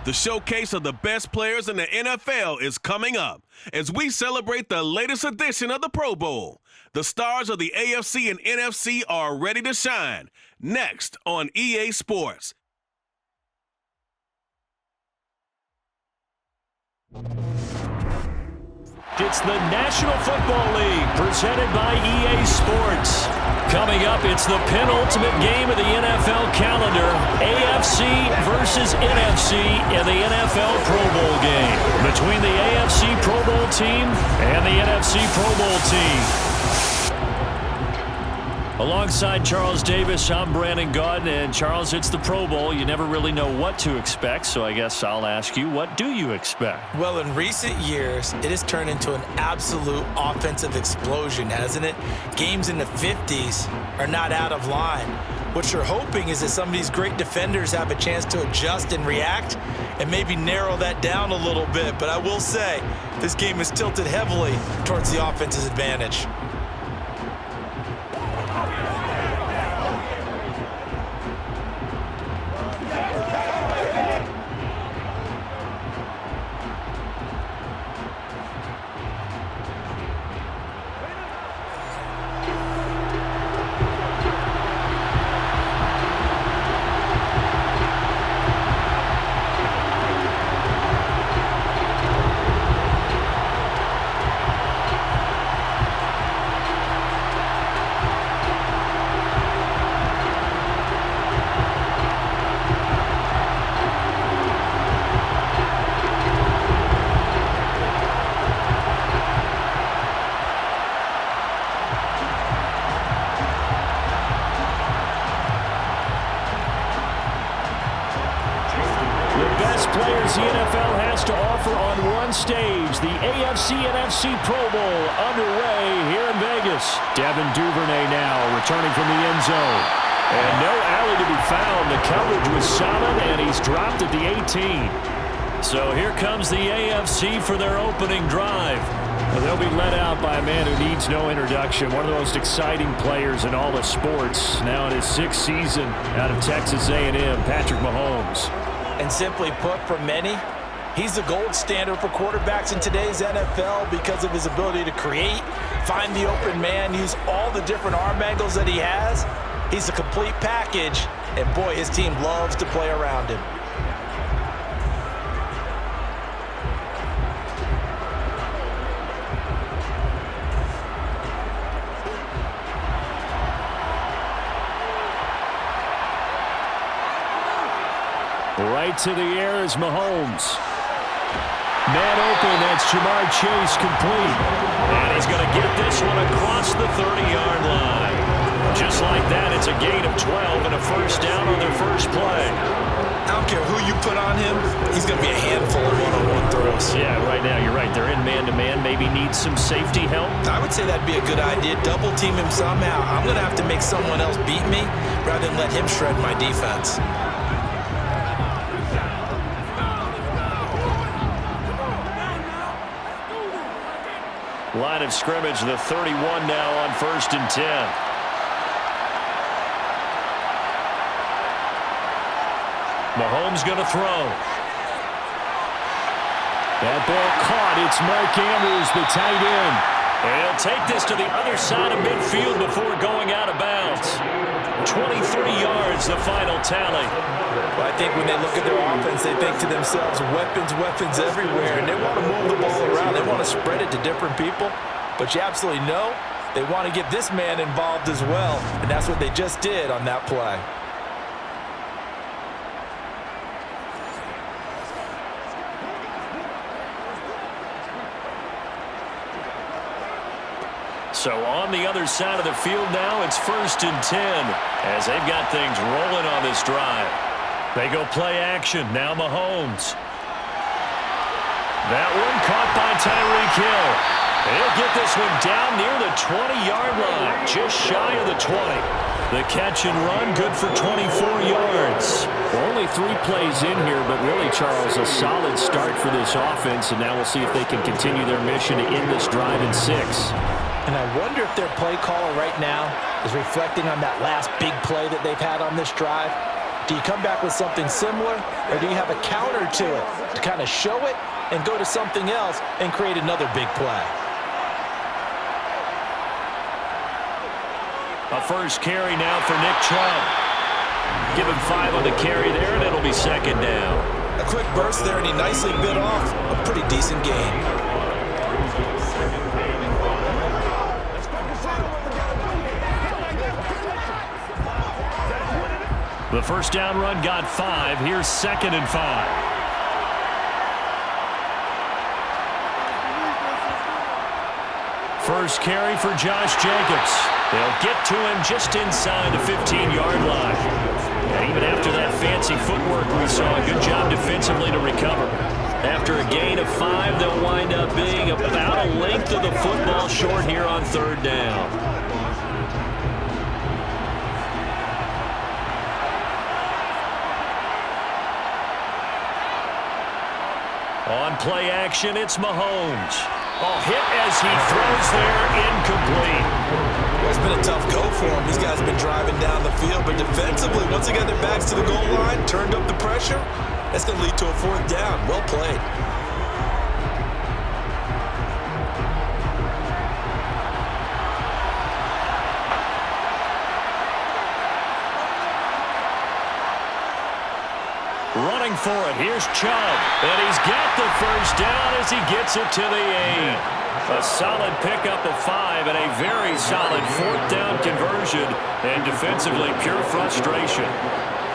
The showcase of the best players in the NFL is coming up as we celebrate the latest edition of the Pro Bowl. The stars of the AFC and NFC are ready to shine. Next on EA Sports. It's the National Football League presented by EA Sports. Coming up, it's the penultimate game of the NFL calendar. AFC versus NFC in the NFL Pro Bowl game. Between the AFC Pro Bowl team and the NFC Pro Bowl team. Alongside Charles Davis, I'm Brandon Gaudin. And Charles, it's the Pro Bowl. You never really know what to expect, so I guess I'll ask you, what do you expect? Well, in recent years, it has turned into an absolute offensive explosion, hasn't it? Games in the 50s are not out of line. What you're hoping is that some of these great defenders have a chance to adjust and react and maybe narrow that down a little bit. But I will say, this game is tilted heavily towards the offense's advantage. Players the NFL has to offer on one stage. The AFC NFC Pro Bowl underway here in Vegas. Devin Duvernay now returning from the end zone. And no alley to be found. The coverage was solid, and he's dropped at the 18. So here comes the AFC for their opening drive. They'll be led out by a man who needs no introduction. One of the most exciting players in all of sports. Now in his 6th season out of Texas A&M, Patrick Mahomes. And simply put, for many, he's the gold standard for quarterbacks in today's NFL because of his ability to create, find the open man, use all the different arm angles that he has. He's a complete package, and boy, his team loves to play around him. Right to the air is Mahomes. Man open, that's Jamar Chase complete. And he's going to get this one across the 30-yard line. Just like that, it's a gain of 12 and a first down on their first play. I don't care who you put on him, he's going to be a handful of one-on-one throws. Yeah, right now, you're right. They're in man-to-man, maybe needs some safety help. I would say that'd be a good idea. Double team him somehow. I'm going to have to make someone else beat me rather than let him shred my defense. Line of scrimmage, the 31 now on 1st and 10. Mahomes going to throw. That ball caught. It's Mark Andrews, the tight end. And he'll take this to the other side of midfield before going out of bounds. 23 yards, the final tally. Well, I think when they look at their offense, they think to themselves, weapons everywhere, and they want to move the ball around. They want to spread it to different people, but you absolutely know they want to get this man involved as well, and that's what they just did on that play. So on the other side of the field now, it's 1st and 10 as they've got things rolling on this drive. They go play action. Now Mahomes. That one caught by Tyreek Hill. He'll get this one down near the 20-yard line, just shy of the 20. The catch and run, good for 24 yards. Well, only 3 plays in here, but really, Charles, a solid start for this offense, and now we'll see if they can continue their mission to end this drive in 6. And I wonder if their play caller right now is reflecting on that last big play that they've had on this drive. Do you come back with something similar, or do you have a counter to it to kind of show it and go to something else and create another big play? A first carry now for Nick Chubb. Give him 5 on the carry there, and it'll be second down. A quick burst there, and he nicely bit off a pretty decent gain. The first down run got 5. Here's 2nd and 5. First carry for Josh Jacobs. They'll get to him just inside the 15-yard line. And even after that fancy footwork we saw, a good job defensively to recover. After a gain of 5, they'll wind up being about a length of the football short here on 3rd down. On play action, it's Mahomes. Hit as he throws there, incomplete. It's been a tough go for him. These guys have been driving down the field, but defensively, once they got their backs to the goal line, turned up the pressure, that's going to lead to a 4th down. Well played. Running for it, here's Chubb, and he's got the first down as he gets it to the 8. A solid pickup of 5 and a very solid 4th down conversion, and defensively pure frustration.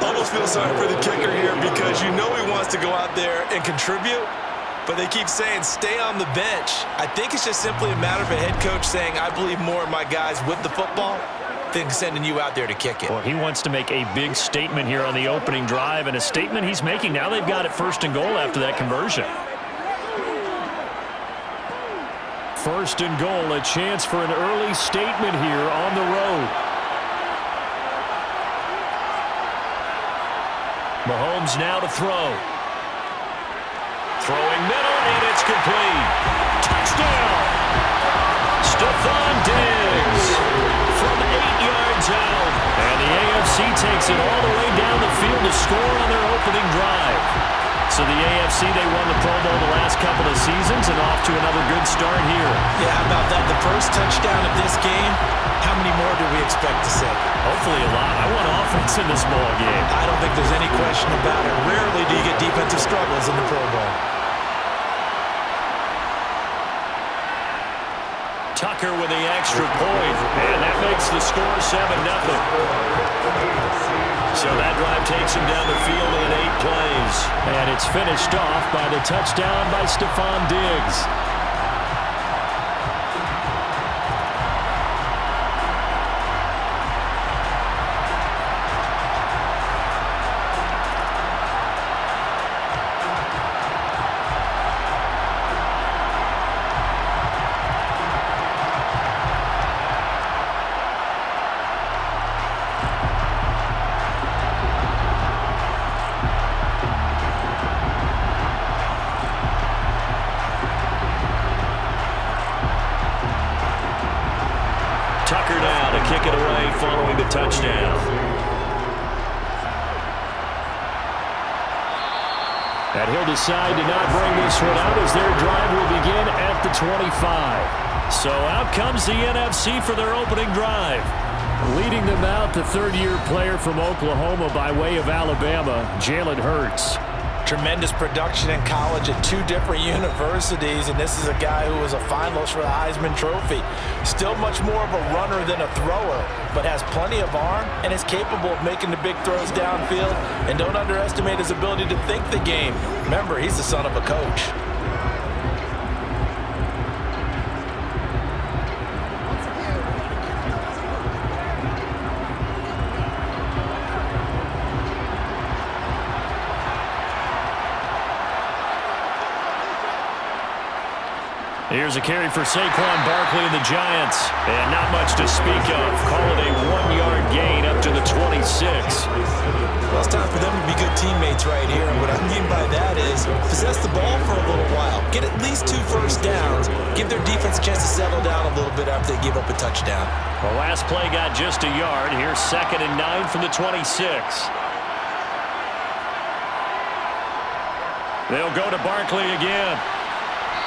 Almost feel sorry for the kicker here because you know he wants to go out there and contribute, but they keep saying stay on the bench. I think it's just simply a matter of a head coach saying I believe more in my guys with the football than sending you out there to kick it. Well, he wants to make a big statement here on the opening drive, and a statement he's making. Now they've got it 1st and goal after that conversion. 1st and goal, a chance for an early statement here on the road. Mahomes now to throw. Throwing middle, and it's complete. Touchdown! Stephon Diggs from 8 yards out. And the AFC takes it all the way down the field to score on their opening drive. So the AFC, they won the Pro Bowl the last couple of seasons and off to another good start here. Yeah, how about that? The first touchdown of this game, how many more do we expect to see? Hopefully a lot. I want offense in this ball game. I don't think there's any question about it. Rarely do you get defensive struggles in the Pro Bowl. Tucker with the extra point, and that makes the score 7-0. So that drive takes him down the field in 8 plays. And it's finished off by the touchdown by Stephon Diggs. Tucker now to kick it away following the touchdown. And he'll decide to not bring this one out as their drive will begin at the 25. So out comes the NFC for their opening drive. Leading them out, the 3rd-year player from Oklahoma by way of Alabama, Jalen Hurts. Tremendous production in college at 2 different universities, and this is a guy who was a finalist for the Heisman Trophy. Still much more of a runner than a thrower, but has plenty of arm and is capable of making the big throws downfield. And don't underestimate his ability to think the game. Remember, he's the son of a coach. Here's a carry for Saquon Barkley and the Giants. And not much to speak of. Call it a 1-yard gain up to the 26. Well, it's time for them to be good teammates right here. And what I mean by that is possess the ball for a little while. Get at least 2 first downs. Give their defense a chance to settle down a little bit after they give up a touchdown. The last play got just a yard. Here's 2nd and 9 from the 26. They'll go to Barkley again.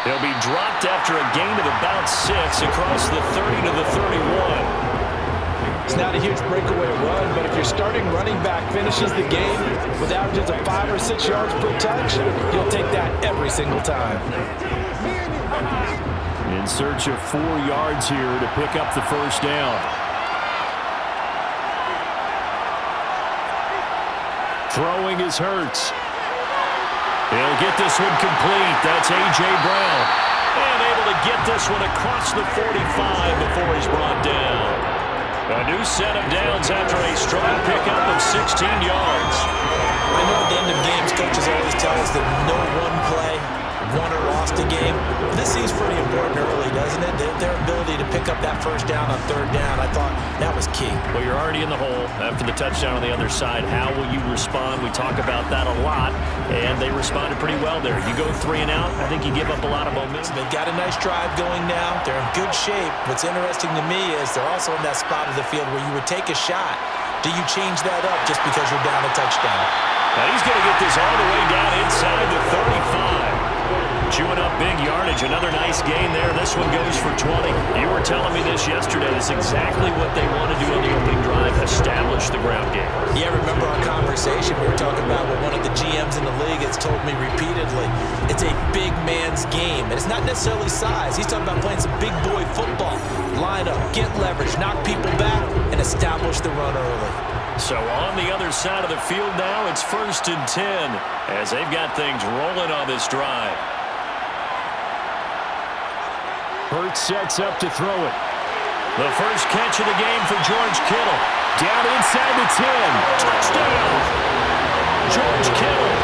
He'll be dropped after a gain of about 6 across the 30 to the 31. It's not a huge breakaway run, but if your starting running back finishes the game with averages of 5 or 6 yards per touch, you'll take that every single time. In search of 4 yards here to pick up the first down. Throwing is Hurts. He'll get this one complete. That's A.J. Brown. And able to get this one across the 45 before he's brought down. A new set of downs after a strong pickup of 16 yards. I know at the end of games, coaches always tell us that no one play won or lost a game. But this seems pretty important early, doesn't it? Their ability to pick up that first down on third down, I thought that was key. Well, you're already in the hole after the touchdown on the other side. How will you respond? We talk about that a lot, and they responded pretty well there. You go 3 and out, I think you give up a lot of momentum. They've got a nice drive going now. They're in good shape. What's interesting to me is they're also in that spot of the field where you would take a shot. Do you change that up just because you're down a touchdown? Now he's going to get this all the way down inside the 35. Chewing up big yardage. Another nice gain there. This one goes for 20. You were telling me this yesterday. This is exactly what they want to do on the opening drive, establish the ground game. Yeah, remember our conversation we were talking about what one of the GMs in the league has told me repeatedly. It's a big man's game, and it's not necessarily size. He's talking about playing some big boy football. Line up, get leverage, knock people back, and establish the run early. So on the other side of the field now, it's 1st and 10 as they've got things rolling on this drive. Hurts sets up to throw it. The first catch of the game for George Kittle. Down inside the 10. Touchdown! George Kittle,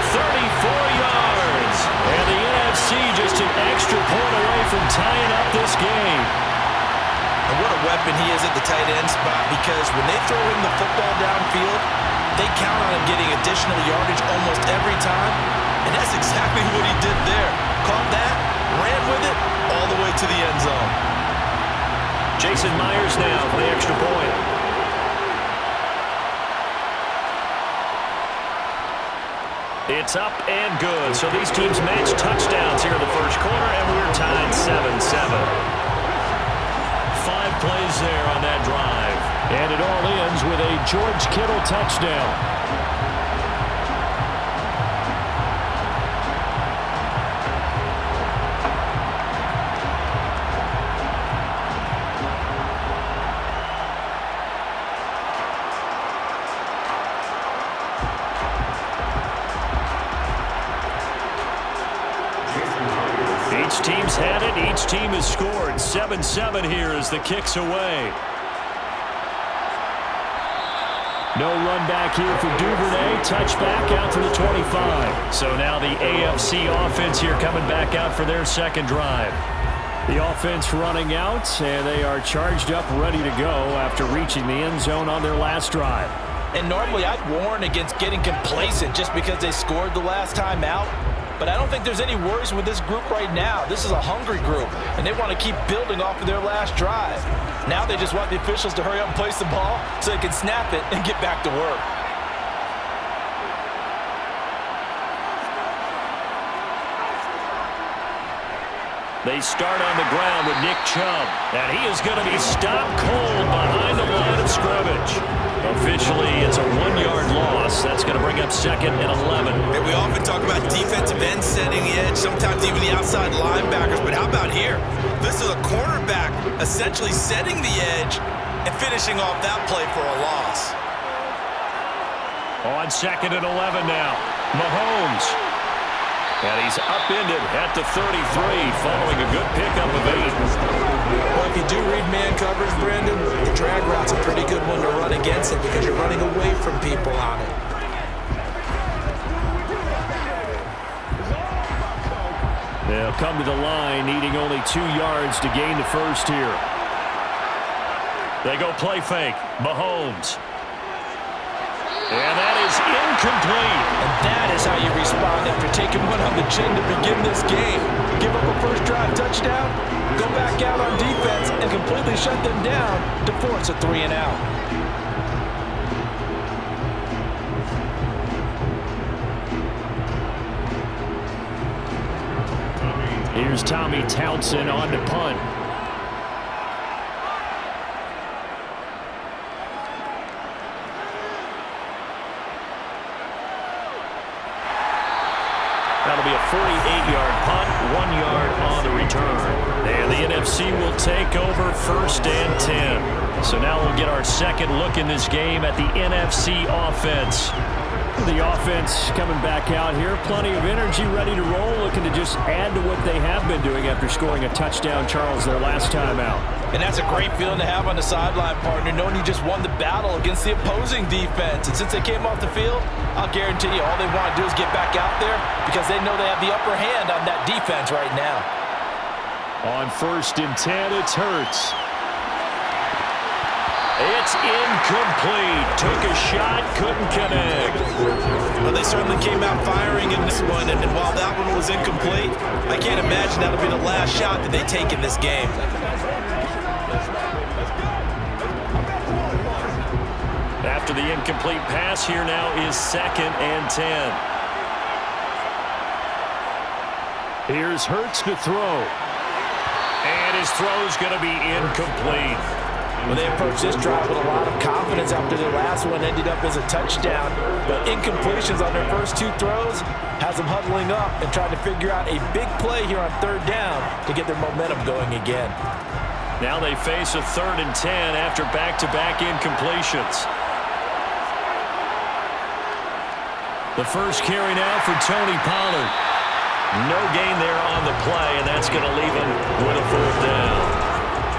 34 yards. And the NFC just an extra point away from tying up this game. And what a weapon he is at the tight end spot, because when they throw him the football downfield, they count on him getting additional yardage almost every time. And that's exactly what he did there. Caught that, ran with it, all the way to the end zone. Jason Myers now for the extra point. It's up and good. So these teams match touchdowns here in the first quarter, and we're tied 7-7. 5 plays there on that drive. And it all ends with a George Kittle touchdown. Each team's had it. Each team has scored. 7-7 here as the kick's away. No run back here for Duvernay. Touchback out to the 25. So now the AFC offense here coming back out for their second drive. The offense running out, and they are charged up, ready to go after reaching the end zone on their last drive. And normally I'd warn against getting complacent just because they scored the last time out. But I don't think there's any worries with this group right now. This is a hungry group, and they want to keep building off of their last drive. Now they just want the officials to hurry up and place the ball so they can snap it and get back to work. They start on the ground with Nick Chubb, and he is going to be stopped cold behind the line of scrimmage. Officially, it's a 1-yard loss. That's going to bring up 2nd and 11. And we often talk about defensive ends setting the edge, sometimes even the outside linebackers. But how about here? This is a cornerback essentially setting the edge and finishing off that play for a loss. On 2nd and 11 now, Mahomes. And he's upended at the 33 following a good pickup of 8. Well, if you do read man coverage, Brandon, the drag route's a pretty good one to run against it because you're running away from people on it. They'll come to the line, needing only 2 yards to gain the first here. They go play fake. Mahomes. And that is incomplete. And that is how you respond after taking one on the chin to begin this game. Give up a first drive touchdown, go back out on defense, and completely shut them down to force a 3 and out. Here's Tommy Townsend on to punt. That'll be a 48-yard punt, 1 yard on the return. And the NFC will take over 1st and 10. So now we'll get our second look in this game at the NFC offense. The offense coming back out here. Plenty of energy, ready to roll, looking to just add to what they have been doing after scoring a touchdown, Charles, their last time out. And that's a great feeling to have on the sideline, partner, knowing you just won the battle against the opposing defense. And since they came off the field, I'll guarantee you all they want to do is get back out there because they know they have the upper hand on that defense right now. On 1st and 10, it's Hurts. It's incomplete. Took a shot, couldn't connect. Well, they certainly came out firing in this one, and while that one was incomplete, I can't imagine that'll be the last shot that they take in this game. After the incomplete pass, here now is 2nd and 10. Here's Hurts to throw. And his throw's going to be incomplete. Well, they approached this drive with a lot of confidence after their last one ended up as a touchdown. But incompletions on their first 2 throws has them huddling up and trying to figure out a big play here on 3rd down to get their momentum going again. Now they face a 3rd and 10 after back-to-back incompletions. The first carry now for Tony Pollard. No gain there on the play, and that's going to leave him with a 4th down.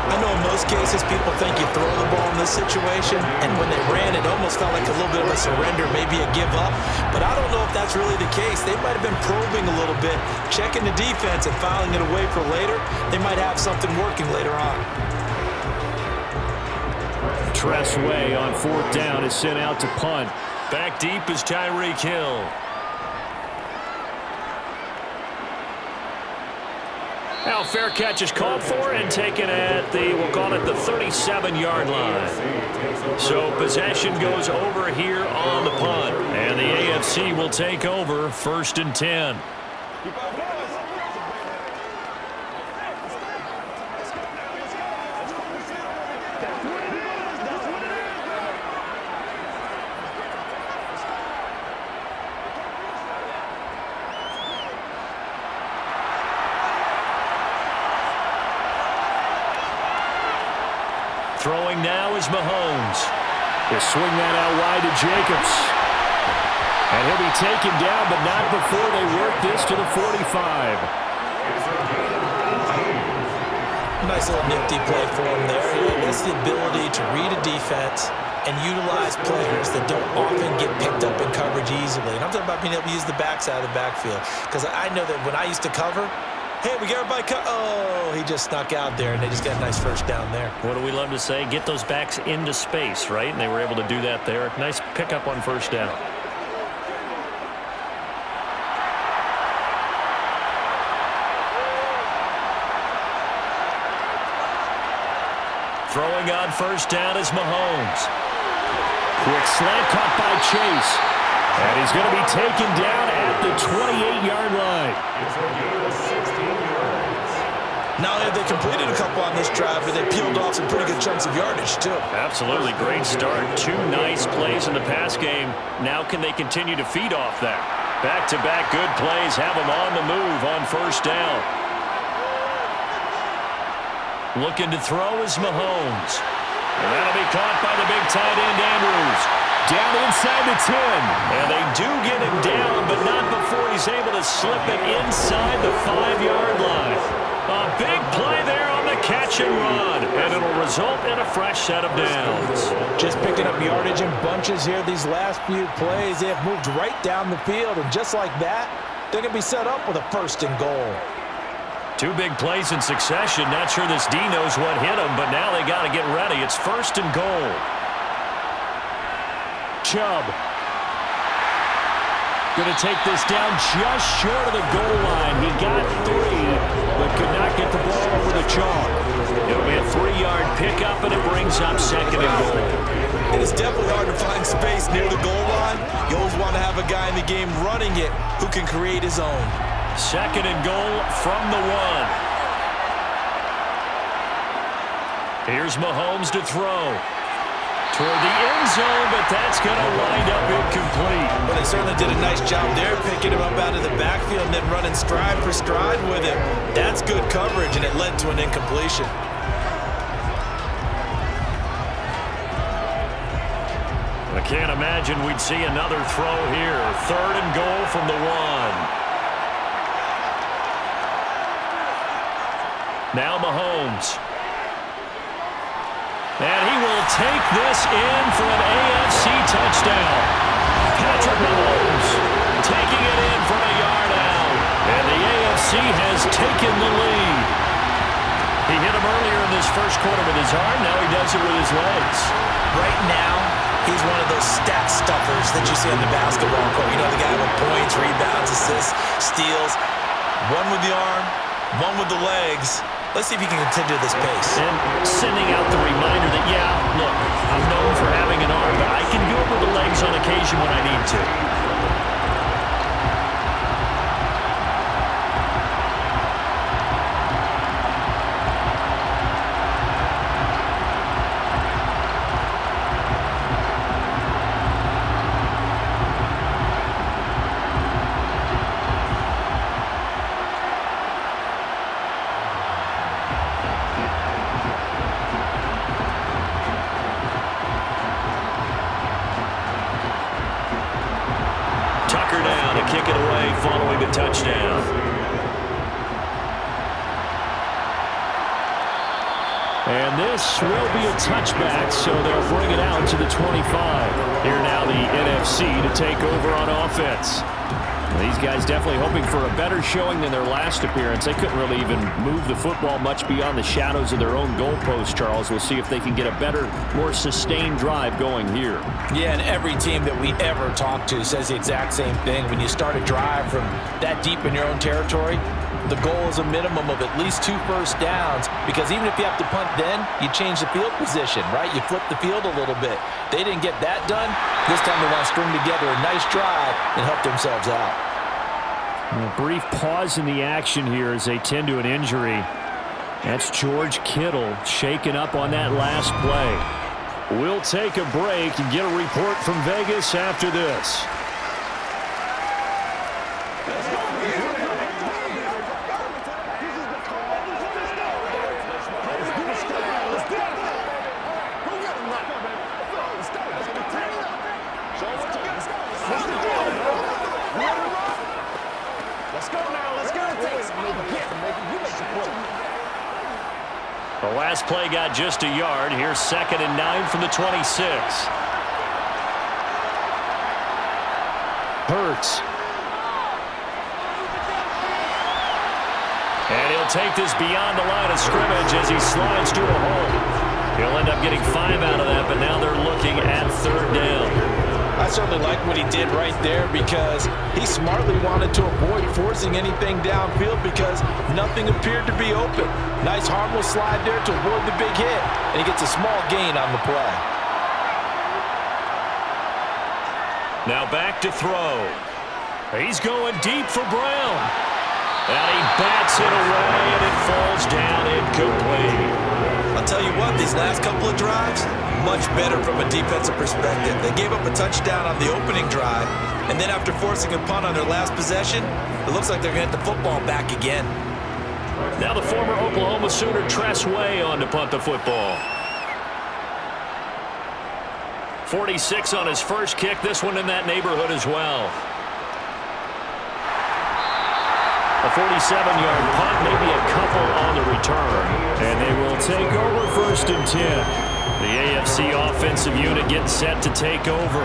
I know in most cases people think you throw the ball in this situation, and when they ran, it almost felt like a little bit of a surrender, maybe a give up. But I don't know if that's really the case. They might have been probing a little bit, checking the defense and filing it away for later. They might have something working later on. Tress Way on 4th down is sent out to punt. Back deep is Tyreek Hill. Now fair catch is called for and taken at the, we'll call it the 37-yard line. So possession goes over here on the punt. And the AFC will take over 1st and 10. Throwing now is Mahomes. He'll swing that out wide to Jacobs. And he'll be taken down, but not before they work this to the 45. Nice little nifty play for him there. That's the ability to read a defense and utilize players that don't often get picked up in coverage easily. And I'm talking about being able to use the backside of the backfield. Because I know that when I used to cover, hey, we got everybody oh, he just snuck out there, and they just got a nice 1st down there. What do we love to say? Get those backs into space, right? And they were able to do that there. Nice pickup on 1st down. Throwing on 1st down is Mahomes. Quick slant caught by Chase. And he's going to be taken down at the 28-yard line. Not only have they completed a couple on this drive, but they peeled off some pretty good chunks of yardage, too. Absolutely. Great start. 2 nice plays in the pass game. Now can they continue to feed off that? Back-to-back good plays have them on the move on 1st down. Looking to throw is Mahomes. And that'll be caught by the big tight end, Andrews. Down inside the 10. And they do get him down, but not before he's able to slip it inside the 5-yard line. A big play there on the catch and run. And it'll result in a fresh set of downs. Just picking up yardage in bunches here these last few plays. They have moved right down the field. And just like that, they're going to be set up with a 1st and goal. 2 big plays in succession. Not sure this D knows what hit him, but now they got to get ready. It's 1st and goal. Chubb. Going to take this down just short of the goal line. He got 3, but could not get the ball over the chalk. It'll be a 3-yard pickup, and it brings up 2nd and goal. It is definitely hard to find space near the goal line. You always want to have a guy in the game running it who can create his own. Second and goal from the 1. Here's Mahomes to throw. Toward the end zone, but that's going to wind up incomplete. Well, they certainly did a nice job there, picking him up out of the backfield and then running stride for stride with him. That's good coverage, and it led to an incompletion. I can't imagine we'd see another throw here. Third and goal from the 1. Now Mahomes. And he will take this in for an AFC touchdown. Patrick Mahomes taking it in from a yard out. And the AFC has taken the lead. He hit him earlier in this first quarter with his arm. Now he does it with his legs. Right now, he's one of those stat stuffers that you see on the basketball court. You know, the guy with points, rebounds, assists, steals. One with the arm, one with the legs. Let's see if he can continue this pace. And sending out the reminder that, yeah, look, I'm known for having an arm, but I can do it with the legs on occasion when I need to. Kick it away following the touchdown. And this will be a touchback, so they'll bring it out to the 25. Here now the NFC to take over on offense. These guys definitely hoping for a better showing than their last appearance. They couldn't really even move the football much beyond the shadows of their own goalpost, Charles. We'll see if they can get a better, more sustained drive going here. Yeah, and every team that we ever talk to says the exact same thing. When you start a drive from that deep in your own territory, the goal is a minimum of at least 2 first downs, because even if you have to punt then, you change the field position, right? You flip the field a little bit. They didn't get that done. This time they want to string together a nice drive and help themselves out. A brief pause in the action here as they tend to an injury. That's George Kittle shaken up on that last play. We'll take a break and get a report from Vegas after this. The last play got just a yard. Here's 2nd and 9 from the 26. Hurts. And he'll take this beyond the line of scrimmage as he slides to a hole. He'll end up getting 5 out of that, but now they're looking at 3rd down. I certainly like what he did right there, because he smartly wanted to avoid forcing anything downfield because nothing appeared to be open. Nice harmless slide there to avoid the big hit, and he gets a small gain on the play. Now back to throw. He's going deep for Brown. And he bats it away, and it falls down incomplete. I'll tell you what, these last couple of drives, much better from a defensive perspective. They gave up a touchdown on the opening drive, and then after forcing a punt on their last possession, it looks like they're going to get the football back again. Now the former Oklahoma Sooner Tress Way on to punt the football. 46 on his first kick, this one in that neighborhood as well. A 47-yard punt, maybe a couple on the return. And they will take over 1st and 10. The AFC offensive unit getting set to take over.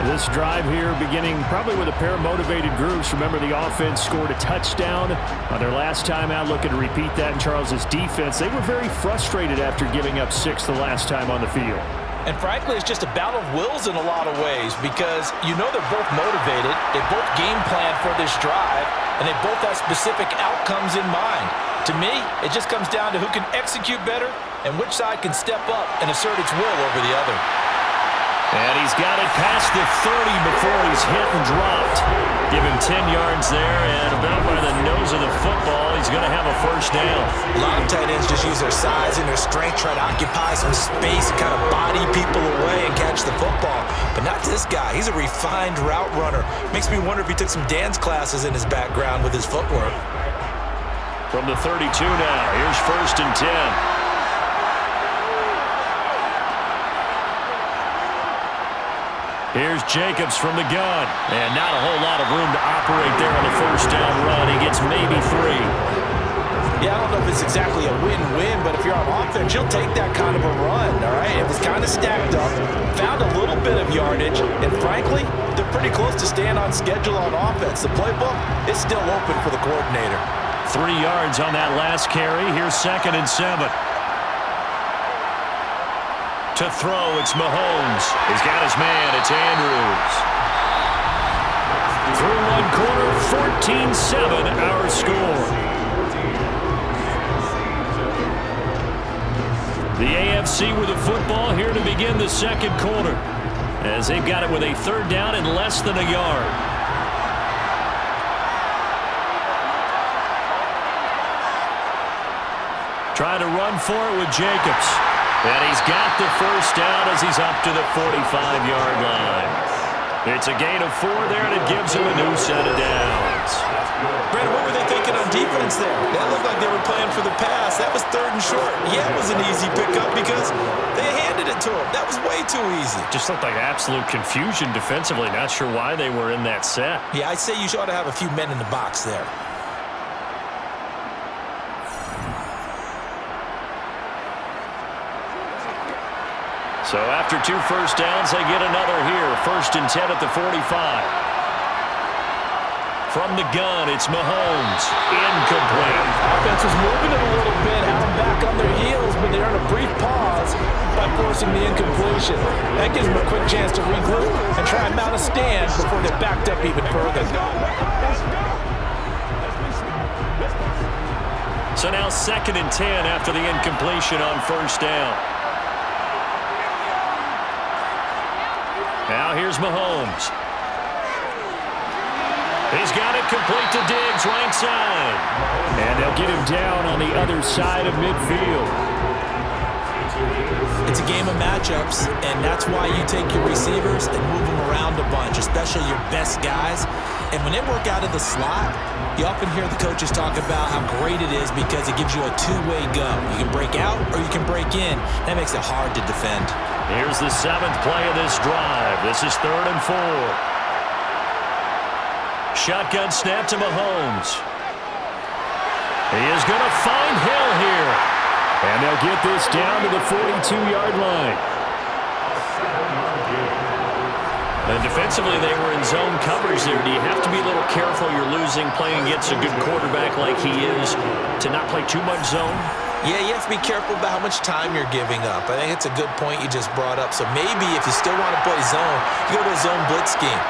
This drive here beginning probably with a pair of motivated groups. Remember, the offense scored a touchdown on their last time out. Looking to repeat that in Charles's defense. They were very frustrated after giving up 6 the last time on the field. And frankly, it's just a battle of wills in a lot of ways, because you know they're both motivated. They both game plan for this drive, and they both have specific outcomes in mind. To me, it just comes down to who can execute better and which side can step up and assert its will over the other. And he's got it past the 30 before he's hit and dropped. Give him 10 yards there, and about by the nose of the football, he's going to have a first down. A lot of tight ends just use their size and their strength, try to occupy some space, kind of body people away and catch the football. But not this guy. He's a refined route runner. Makes me wonder if he took some dance classes in his background with his footwork. From the 32 now, here's 1st and 10. Here's Jacobs from the gun. And not a whole lot of room to operate there on the first down run. He gets maybe 3. Yeah, I don't know if it's exactly a win-win, but if you're on offense, you'll take that kind of a run, all right? It was kind of stacked up, found a little bit of yardage, and frankly, they're pretty close to staying on schedule on offense. The playbook is still open for the coordinator. 3 yards on that last carry. Here's 2nd and 7. To throw, it's Mahomes. He's got his man. It's Andrews. Through one quarter, 14-7, our score. The AFC with the football here to begin the second quarter, as they've got it with a 3rd down and less than a yard. Try to run for it with Jacobs. And he's got the first down as he's up to the 45-yard line. It's a gain of 4 there, and it gives him a new set of downs. Brandon, what were they thinking on defense there? That looked like they were playing for the pass. That was 3rd and short. Yeah, it was an easy pickup because they handed it to him. That was way too easy. Just looked like absolute confusion defensively. Not sure why they were in that set. Yeah, I'd say you ought to have a few men in the box there. So after 2 first downs, they get another here. 1st and 10 at the 45. From the gun, it's Mahomes. Incomplete. Offense was moving it a little bit, had them back on their heels, but they earned a brief pause by forcing the incompletion. That gives them a quick chance to regroup and try and mount a stand before they're backed up even further. So now 2nd and 10 after the incompletion on 1st down. Now here's Mahomes. He's got it complete to Diggs, right side. And they'll get him down on the other side of midfield. It's a game of matchups, and that's why you take your receivers and move them around a bunch, especially your best guys. And when they work out of the slot, you often hear the coaches talk about how great it is because it gives you a two-way go. You can break out or you can break in. That makes it hard to defend. Here's the 7th play of this drive. This is 3rd and 4. Shotgun snap to Mahomes. He is going to find Hill here. And they'll get this down to the 42-yard line. And defensively, they were in zone coverage there. Do you have to be a little careful you're losing playing against a good quarterback like he is to not play too much zone? Yeah, you have to be careful about how much time you're giving up. I think it's a good point you just brought up. So maybe if you still want to play zone, you go to a zone blitz scheme.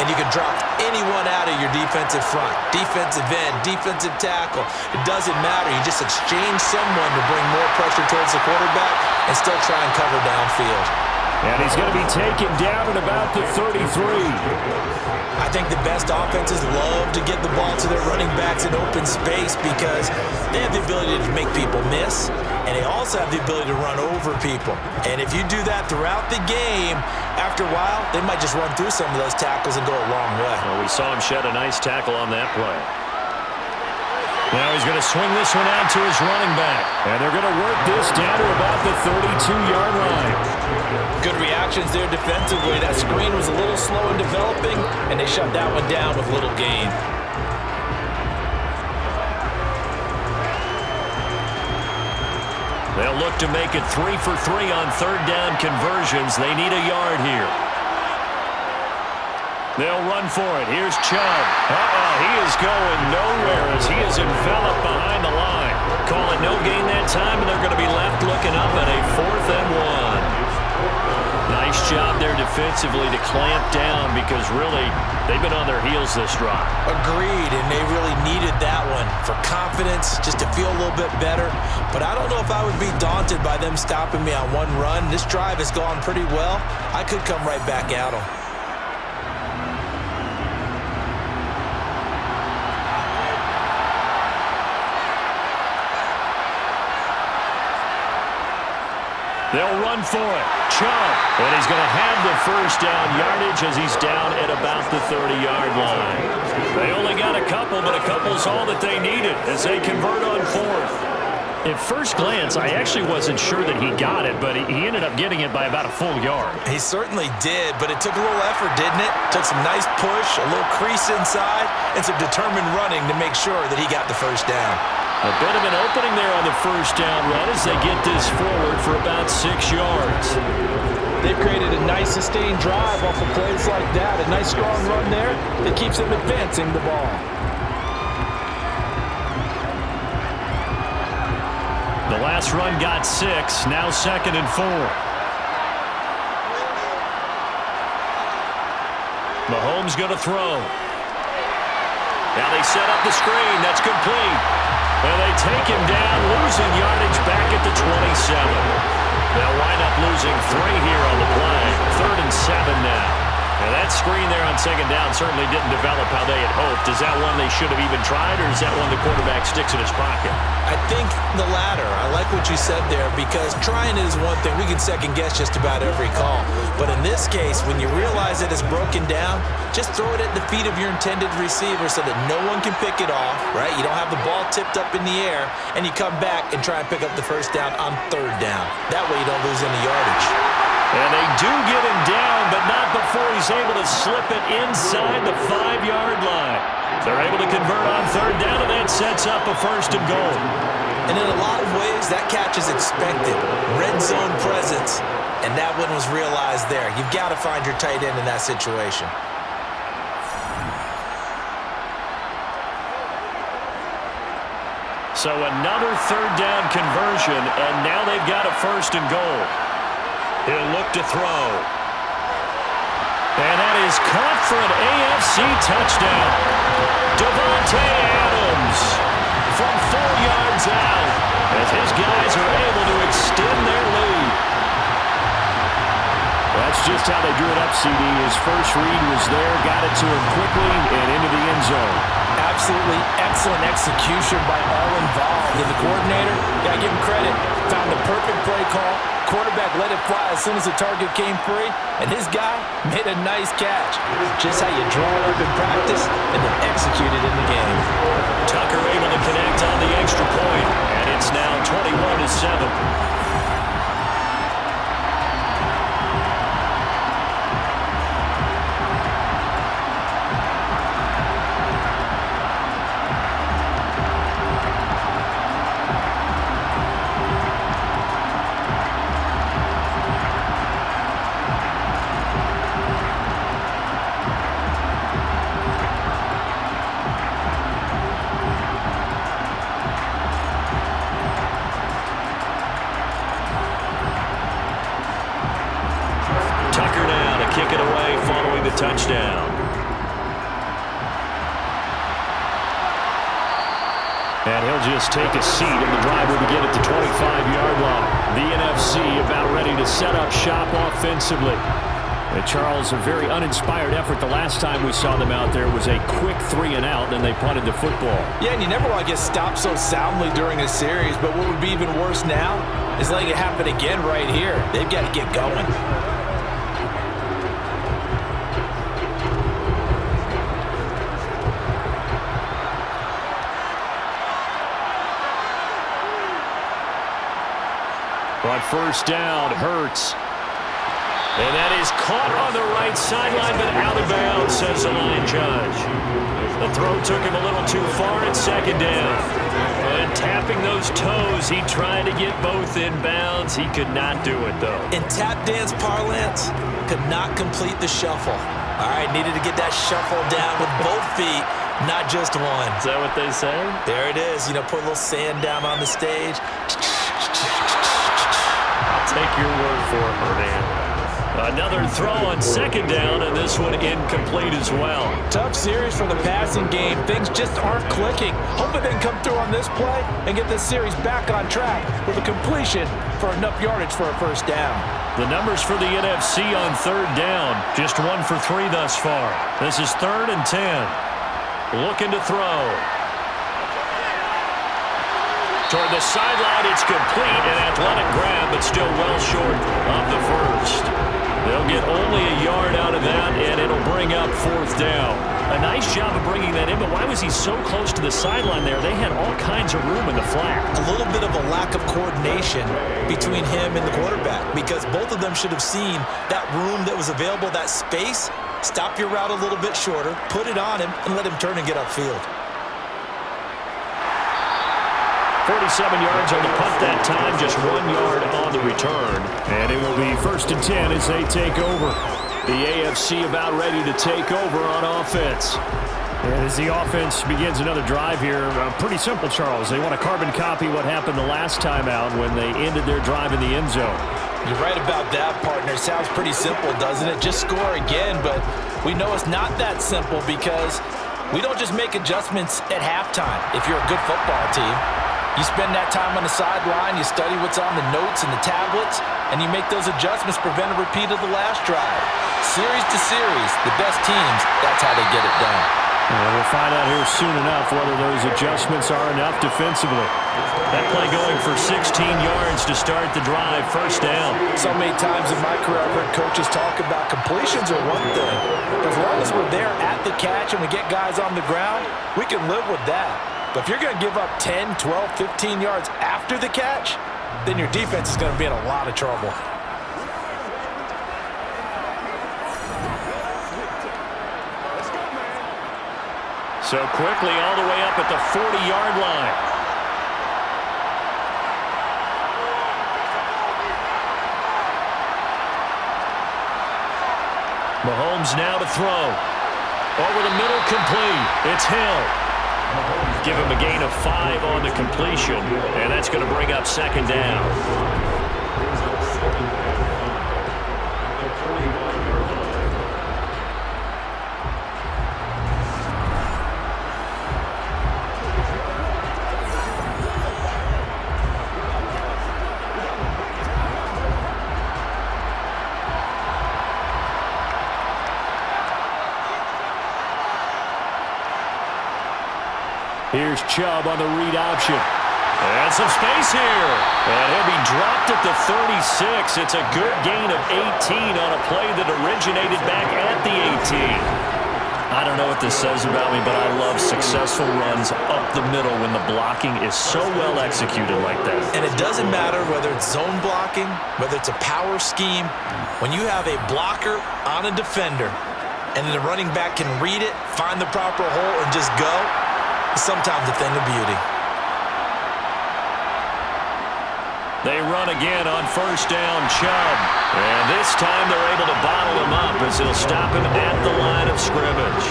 And you can drop anyone out of your defensive front, defensive end, defensive tackle. It doesn't matter. You just exchange someone to bring more pressure towards the quarterback and still try and cover downfield. And he's going to be taken down at about the 33. I think the best offenses love to get the ball to their running backs in open space because they have the ability to make people miss, and they also have the ability to run over people. And if you do that throughout the game, after a while, they might just run through some of those tackles and go a long way. Well, we saw him shed a nice tackle on that play. Now he's going to swing this one out to his running back. And they're going to work this down to about the 32-yard line. Good reactions there defensively. That screen was a little slow in developing, and they shut that one down with little gain. They'll look to make it 3 for 3 on 3rd down conversions. They need a yard here. They'll run for it. Here's Chubb. He is going nowhere as he is enveloped behind the line. Call it no gain that time, and they're going to be left looking up at a 4th and 1. Now Nice job there defensively to clamp down because really they've been on their heels this drive. Agreed, and they really needed that one for confidence, just to feel a little bit better. But I don't know if I would be daunted by them stopping me on one run. This drive has gone pretty well. I could come right back at them. They'll run for it. Chubb. And he's going to have the first down yardage as he's down at about the 30-yard line. They only got a couple, but a couple's all that they needed as they convert on fourth. At first glance, I actually wasn't sure that he got it, but he ended up getting it by about a full yard. He certainly did, but it took a little effort, didn't it? Took some nice push, a little crease inside, and some determined running to make sure that he got the first down. A bit of an opening there on the first down run as they get this forward for about 6 yards. They've created a nice sustained drive off of plays like that. A nice strong run there that keeps them advancing the ball. The last run got 6, now 2nd and 4. Mahomes going to throw. Now they set up the screen. That's complete. And they take him down, losing yardage back at the 27. They'll wind up losing 3 here on the play. 3rd and 7 now. And that screen there on 2nd down certainly didn't develop how they had hoped. Is that one they should have even tried, or is that one the quarterback sticks in his pocket? I think the latter. I like what you said there because trying it is one thing. We can second guess just about every call. But in this case, when you realize that it's broken down, just throw it at the feet of your intended receiver so that no one can pick it off, right? You don't have the ball tipped up in the air, and you come back and try and pick up the first down on 3rd down. That way you don't lose any yardage. And they do get him down, but not before he's able to slip it inside the 5-yard line. They're able to convert on 3rd down, and that sets up a 1st and goal. And in a lot of ways, that catch is expected. Red zone presence, and that one was realized there. You've got to find your tight end in that situation. So another 3rd down conversion, and now they've got a 1st and goal. He'll look to throw. And that is caught for an AFC touchdown. Davante Adams from 4 yards out as his guys are able to extend their lead. That's just how they drew it up, CD. His first read was there, got it to him quickly and into the end zone. Absolutely excellent execution by all involved. And the coordinator, got to give him credit, found the perfect play call. Quarterback let it fly as soon as the target came free, and his guy made a nice catch. Just how you draw it up in practice and then execute it in the game. Tucker able to connect on the extra point, and it's now 21-7. Touchdown. And he'll just take a seat, and the drive will begin at the 25-yard line. The NFC about ready to set up shop offensively. And Charles, a very uninspired effort. The last time we saw them out there was a quick 3 and out, and they punted the football. Yeah, and you never want to get stopped so soundly during a series, but what would be even worse now is letting it happen again right here. They've got to get going. On first down, Hurts. And that is caught on the right sideline, but out of bounds, says the line judge. The throw took him a little too far at 2nd down. And tapping those toes, he tried to get both in bounds. He could not do it, though. In tap dance parlance, could not complete the shuffle. All right, needed to get that shuffle down with both feet, not just one. Is that what they say? There it is. You know, put a little sand down on the stage. Take your word for it, man. Another throw on second down, and this one incomplete as well. Tough series for the passing game. Things just aren't clicking. Hoping they can come through on this play and get this series back on track with a completion for enough yardage for a first down. The numbers for the NFC on third down, just 1 for 3 thus far. This is 3rd and 10. Looking to throw. Toward the sideline, it's complete. An athletic grab, but still well short of the first. They'll get only a yard out of that, and it'll bring up 4th down. A nice job of bringing that in, but why was he so close to the sideline there? They had all kinds of room in the flat. A little bit of a lack of coordination between him and the quarterback, because both of them should have seen that room that was available, that space. Stop your route a little bit shorter, put it on him, and let him turn and get upfield. 47 yards on the punt that time, just 1 yard on the return. And it will be 1st and 10 as they take over. The AFC about ready to take over on offense. And as the offense begins another drive here, pretty simple, Charles. They want to carbon copy what happened the last time out when they ended their drive in the end zone. You're right about that, partner. Sounds pretty simple, doesn't it? Just score again, but we know it's not that simple because we don't just make adjustments at halftime if you're a good football team. You spend that time on the sideline, you study what's on the notes and the tablets, and you make those adjustments, prevent a repeat of the last drive. Series to series, the best teams, that's how they get it done. And we'll find out here soon enough whether those adjustments are enough defensively. That play going for 16 yards to start the drive, 1st down. So many times in my career I've heard coaches talk about completions are one thing. But as long as we're there at the catch and we get guys on the ground, we can live with that. But if you're going to give up 10, 12, 15 yards after the catch, then your defense is going to be in a lot of trouble. So quickly all the way up at the 40-yard line. Mahomes now to throw. Over the middle, complete. It's Hill. Give him a gain of 5 on the completion, and that's going to bring up 2nd down. Here's Chubb on the read option. And some space here. And he'll be dropped at the 36. It's a good gain of 18 on a play that originated back at the 18. I don't know what this says about me, but I love successful runs up the middle when the blocking is so well executed like that. And it doesn't matter whether it's zone blocking, whether it's a power scheme. When you have a blocker on a defender and the running back can read it, find the proper hole, and just go, sometimes a thing of beauty. They run again on 1st down, Chubb. And this time they're able to bottle him up as he'll stop him at the line of scrimmage.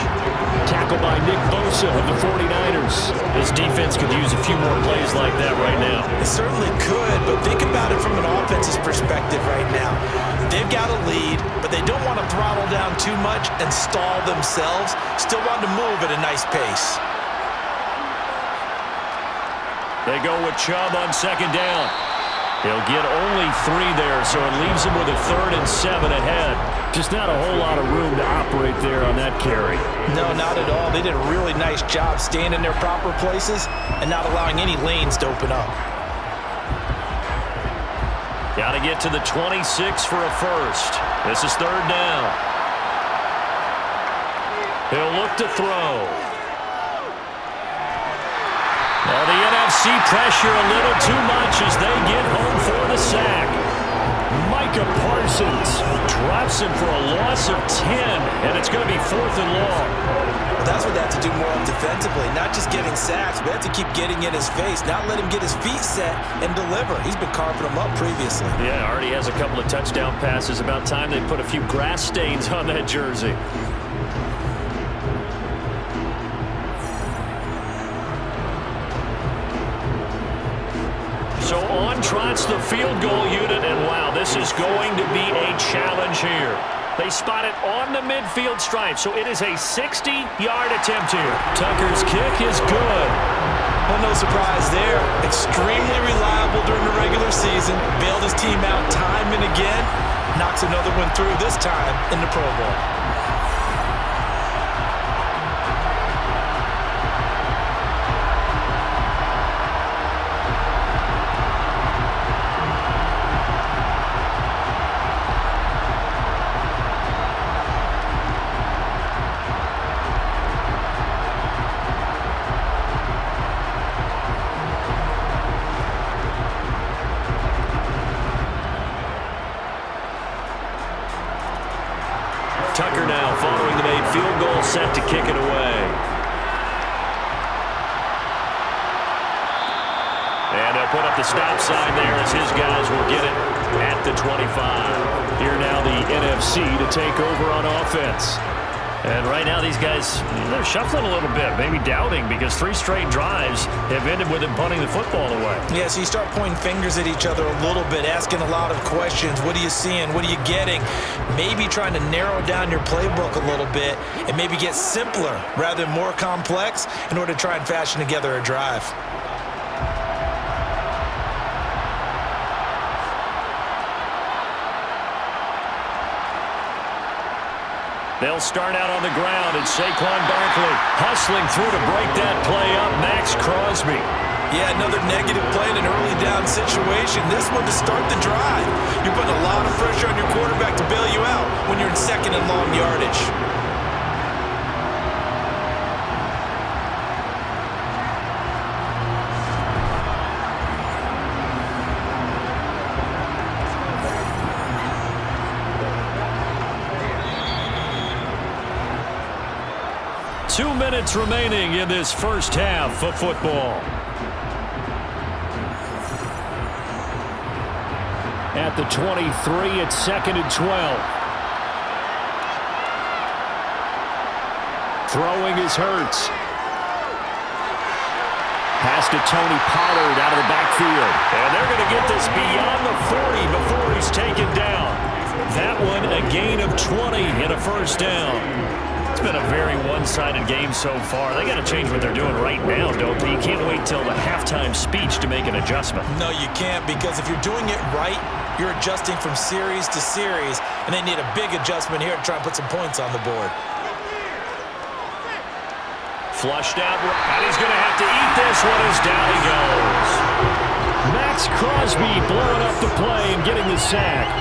Tackled by Nick Bosa of the 49ers. This defense could use a few more plays like that right now. It certainly could, but think about it from an offense's perspective right now. They've got a lead, but they don't want to throttle down too much and stall themselves. Still want to move at a nice pace. They go with Chubb on 2nd down. He'll get only 3 there, so it leaves him with a 3rd and 7 ahead. Just not a whole lot of room to operate there on that carry. No, not at all. They did a really nice job staying in their proper places and not allowing any lanes to open up. Got to get to the 26 for a first. This is 3rd down. He'll look to throw. Well, the NFC pressure a little too much as they get home for the sack. Micah Parsons drops him for a loss of 10, and it's going to be 4th and long. Well, that's what they have to do more defensively, not just getting sacks. We have to keep getting in his face, not let him get his feet set and deliver. He's been carving them up previously. Yeah, already has a couple of touchdown passes. About time they put a few grass stains on that jersey. So on In trots the field goal unit, and wow, this is going to be a challenge here. They spot it on the midfield stripe, so it is a 60-yard attempt here. Tucker's kick is good. Well, no surprise there. Extremely reliable during the regular season. Bailed his team out time and again. Knocks another one through, this time in the Pro Bowl. Tucker now following the made field goal, set to kick it away. And they'll put up the stop sign there as his guys will get it at the 25. Here now the NFC to take over on offense. And right now these guys, they're shuffling a little bit, maybe doubting, because 3 straight drives have ended with him punting the football away. Yeah, so you start pointing fingers at each other a little bit, asking a lot of questions. What are you seeing? What are you getting? Maybe trying to narrow down your playbook a little bit and maybe get simpler rather than more complex in order to try and fashion together a drive. They'll start out on the ground, and Saquon Barkley hustling through to break that play up. Max Crosby. Yeah, another negative play in an early down situation. This one to start the drive. You're putting a lot of pressure on your quarterback to bail you out when you're in second and long yardage. Two minutes remaining in this first half of football. At the 23, it's 2nd and 12. Throwing is Hurts. Pass to Tony Pollard out of the backfield. And they're going to get this beyond the 40 before he's taken down. That one a gain of 20 and a first down. It's been a very one-sided game so far. They got to change what they're doing right now, don't they? You can't wait till the halftime speech to make an adjustment. No, you can't, because if you're doing it right, you're adjusting from series to series, and they need a big adjustment here to try and put some points on the board. Flushed out, and he's going to have to eat this one as down he goes. Max Crosby blowing up the play and getting the sack.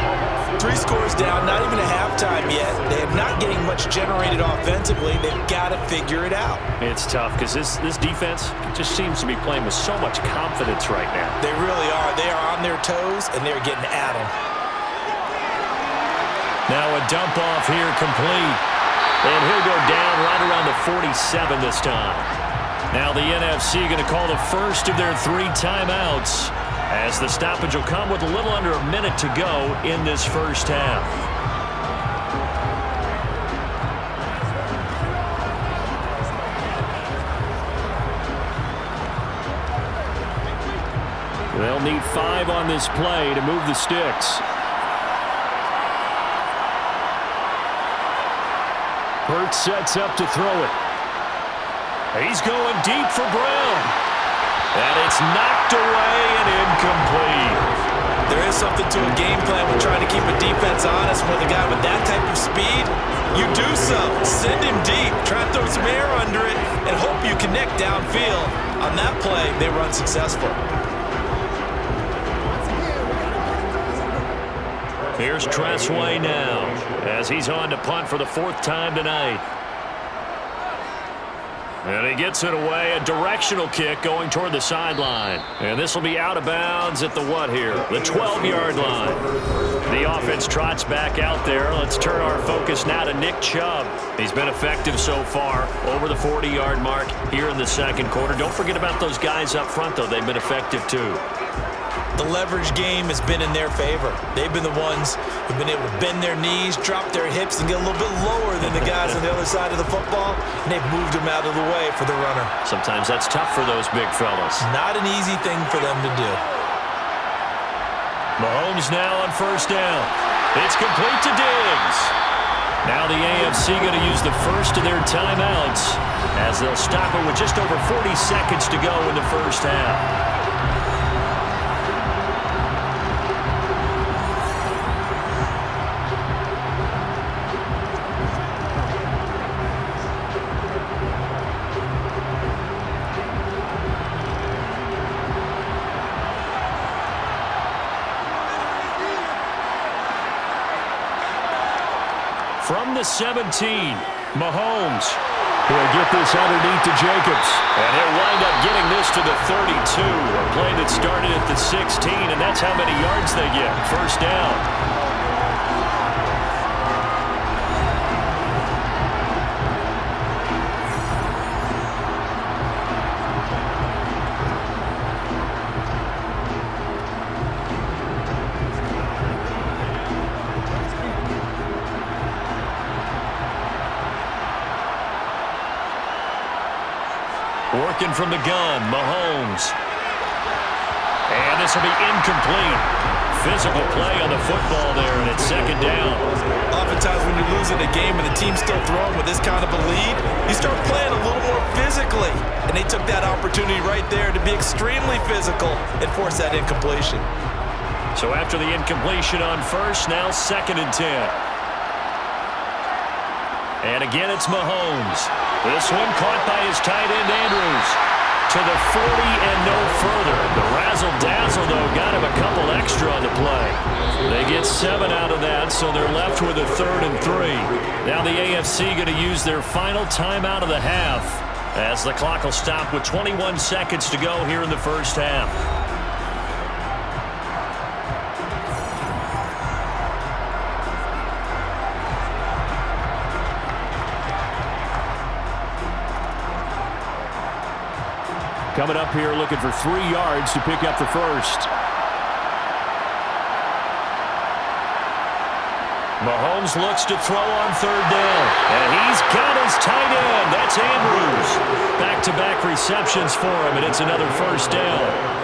3 scores down, not even a halftime yet. They're not getting much generated offensively. They've got to figure it out. It's tough because this defense just seems to be playing with so much confidence right now. They really are. They are on their toes, and they're getting at them. Now a dump off here complete. And he'll go down right around the 47 this time. Now the NFC going to call the first of their 3 timeouts, as the stoppage will come with a little under a minute to go in this first half. They'll need 5 on this play to move the sticks. Hurts sets up to throw it. He's going deep for Brown. And it's knocked away and incomplete. There is something to a game plan with trying to keep a defense honest. With a guy with that type of speed, you do so. Send him deep. Try and throw some air under it and hope you connect downfield. On that play, they were unsuccessful. Here's Tressway now, as he's on to punt for the 4th time tonight. And he gets it away, a directional kick going toward the sideline. And this will be out of bounds at the what here? The 12-yard line. The offense trots back out there. Let's turn our focus now to Nick Chubb. He's been effective so far, over the 40-yard mark here in the second quarter. Don't forget about those guys up front, though. They've been effective, too. The leverage game has been in their favor. They've been the ones who've been able to bend their knees, drop their hips, and get a little bit lower than the guys on the other side of the football, and they've moved them out of the way for the runner. Sometimes that's tough for those big fellas. Not an easy thing for them to do. Mahomes now on first down. It's complete to Diggs. Now the AFC going to use the first of their timeouts as they'll stop it with just over 40 seconds to go in the first half. From the 17, Mahomes. He'll get this underneath to Jacobs. And he'll wind up getting this to the 32. A play that started at the 16, and that's how many yards they get. First down. Working from the gun, Mahomes. And this will be incomplete. Physical play on the football there, and it's second down. Oftentimes when you're losing a game and the team's still throwing with this kind of a lead, you start playing a little more physically. And they took that opportunity right there to be extremely physical and force that incompletion. So after the incompletion on first, now second and 10. And again, it's Mahomes. This one caught by his tight end, Andrews. To the 40 and no further. The razzle-dazzle, though, got him a couple extra on the play. They get 7 out of that, so they're left with a 3rd and 3. Now the AFC going to use their final timeout of the half as the clock will stop with 21 seconds to go here in the first half. Coming up here looking for 3 yards to pick up the first. Mahomes looks to throw on 3rd down. And he's got his tight end. That's Andrews. Back-to-back receptions for him, and it's another first down.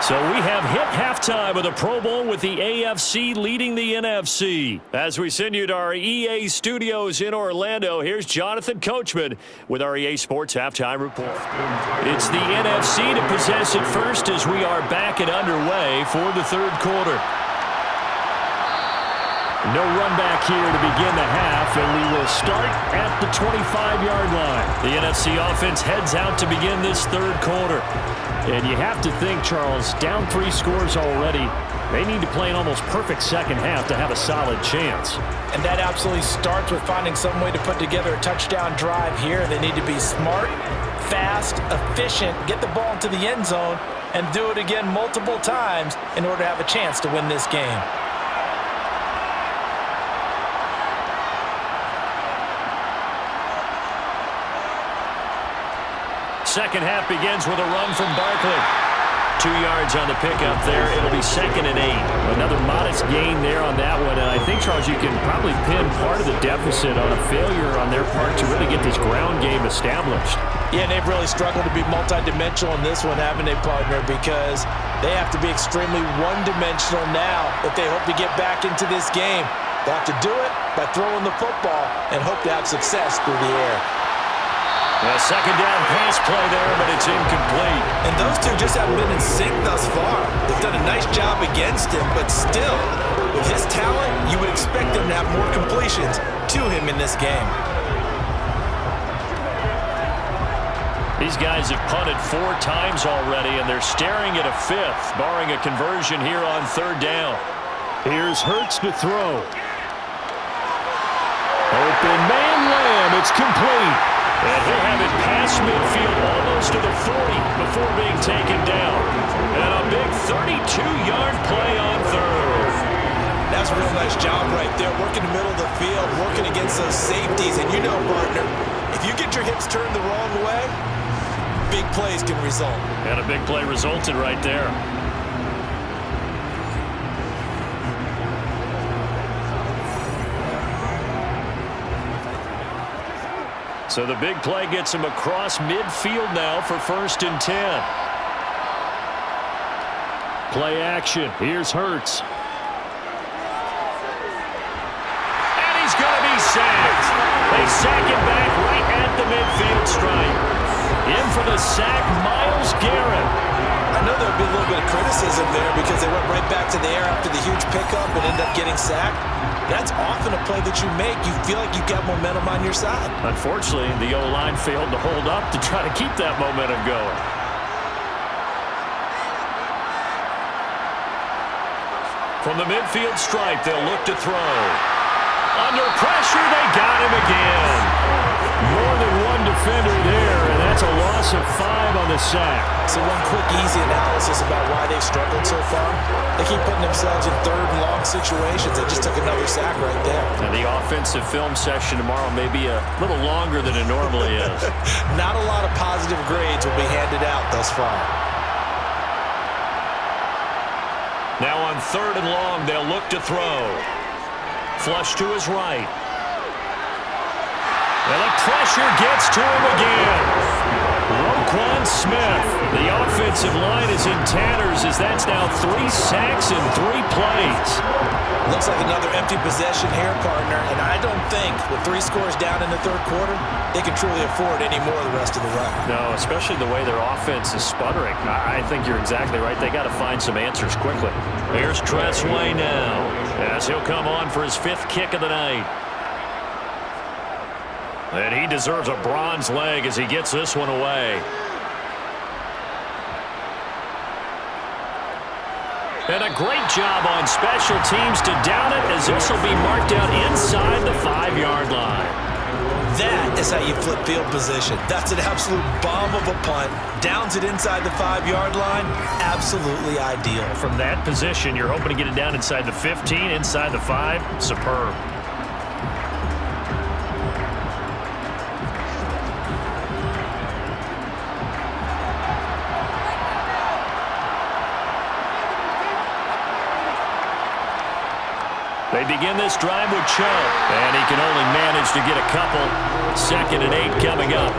So we have hit halftime of the Pro Bowl with the AFC leading the NFC. As we send you to our EA studios in Orlando, here's Jonathan Coachman with our EA Sports Halftime Report. It's the NFC to possess it first as we are back and underway for the 3rd quarter. No run back here to begin the half, and we will start at the 25-yard line. The NFC offense heads out to begin this 3rd quarter. And you have to think, Charles, down 3 scores already. They need to play an almost perfect second half to have a solid chance. And that absolutely starts with finding some way to put together a touchdown drive here. They need to be smart, fast, efficient, get the ball into the end zone, and do it again multiple times in order to have a chance to win this game. Second half begins with a run from Barkley. 2 yards on the pickup there. It'll be 2nd and 8. Another modest gain there on that one. And I think, Charles, you can probably pin part of the deficit on a failure on their part to really get this ground game established. Yeah, and they've really struggled to be multidimensional in this one, haven't they, partner? Because they have to be extremely one-dimensional now if they hope to get back into this game. They'll have to do it by throwing the football and hope to have success through the air. A second down pass play there, but it's incomplete. And those two just haven't been in sync thus far. They've done a nice job against him, but still, with his talent, you would expect them to have more completions to him in this game. These guys have punted 4 times already, and they're staring at a 5th, barring a conversion here on 3rd down. Here's Hurts to throw. Open man Lamb, it's complete. And he'll have it past midfield almost to the 40 before being taken down. And a big 32-yard play on 3rd. That's a real nice job right there, working the middle of the field, working against those safeties. And you know, partner, if you get your hips turned the wrong way, big plays can result. And a big play resulted right there. So the big play gets him across midfield now for 1st and 10. Play action. Here's Hurts. And he's going to be sacked. They sack him back right at the midfield stripe. In for the sack, Myles Garrett. I know there'll be a little bit of criticism there because they went right back to the air after the huge pickup and ended up getting sacked. That's often a play that you make. You feel like you've got momentum on your side. Unfortunately, the O-line failed to hold up to try to keep that momentum going. From the midfield stripe, they'll look to throw. Under pressure, they got him again. More than one defender there, and that's a loss of 5 on the sack. So one quick, easy analysis about why they've struggled so far. They keep putting themselves in 3rd and long situations. They just took another sack right there. And the offensive film session tomorrow may be a little longer than it normally is. Not a lot of positive grades will be handed out thus far. Now on 3rd and long, they'll look to throw. Flush to his right. And the pressure gets to him again. Roquan Smith. The offensive line is in tatters as that's now 3 sacks in 3 plays. Looks like another empty possession here, partner. And I don't think with 3 scores down in the 3rd quarter, they can truly afford any more the rest of the run. No, especially the way their offense is sputtering. I think you're exactly right. They got to find some answers quickly. Here's Tressway now as he'll come on for his 5th kick of the night. And he deserves a bronze leg as he gets this one away. And a great job on special teams to down it as this will be marked out inside the 5-yard line. That is how you flip field position. That's an absolute bomb of a punt. Downs it inside the 5-yard line. Absolutely ideal. From that position, you're hoping to get it down inside the 15, inside the 5. Superb. They begin this drive with Chubb, and he can only manage to get a couple. 2nd and 8 coming up.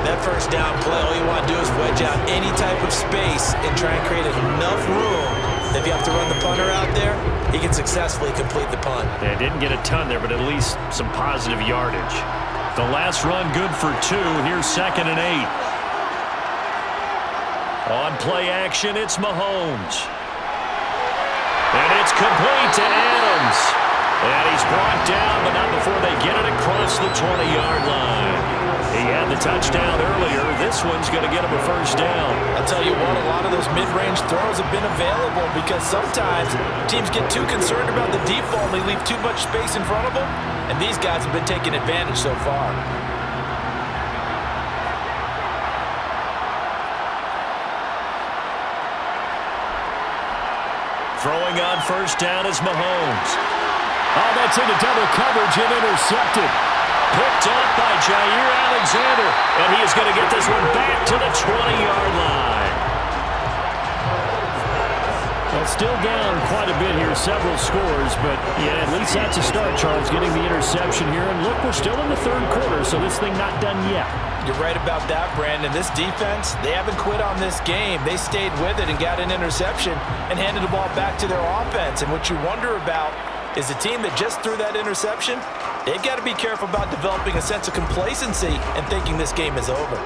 That 1st down play, all you want to do is wedge out any type of space and try and create enough room that if you have to run the punter out there, he can successfully complete the punt. They didn't get a ton there, but at least some positive yardage. The last run good for 2. Here's 2nd and 8. On play action, it's Mahomes. And it's complete to Adams. And he's brought down, but not before they get it across the 20-yard line. He had the touchdown earlier. This one's going to get him a 1st down. I'll tell you what, a lot of those mid-range throws have been available because sometimes teams get too concerned about the deep ball and they leave too much space in front of them. And these guys have been taking advantage so far. Throwing on 1st down is Mahomes. Oh, that's into double coverage and intercepted. Picked up by Jair Alexander. And he is going to get this one back to the 20-yard line. Well, still down quite a bit here, several scores, but yeah, at least that's a start, Charles, getting the interception here. And look, we're still in the 3rd quarter, so this thing not done yet. You're right about that, Brandon. This defense, they haven't quit on this game. They stayed with it and got an interception and handed the ball back to their offense. And what you wonder about is the team that just threw that interception, they've got to be careful about developing a sense of complacency and thinking this game is over.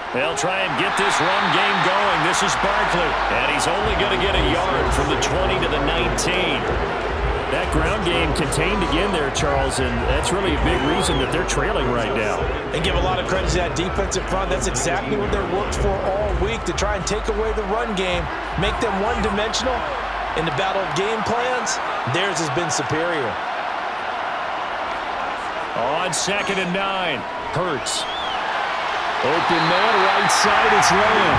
They'll try and get this run game going. This is Barkley, and he's only going to get a yard from the 20 to the 19. That ground game contained again there, Charles, and that's really a big reason that they're trailing right now. And give a lot of credit to that defensive front. That's exactly what they're worked for all week, to try and take away the run game, make them one-dimensional. In the battle of game plans, theirs has been superior. On 2nd and 9, Hurts. Open man, right side, it's Lamb.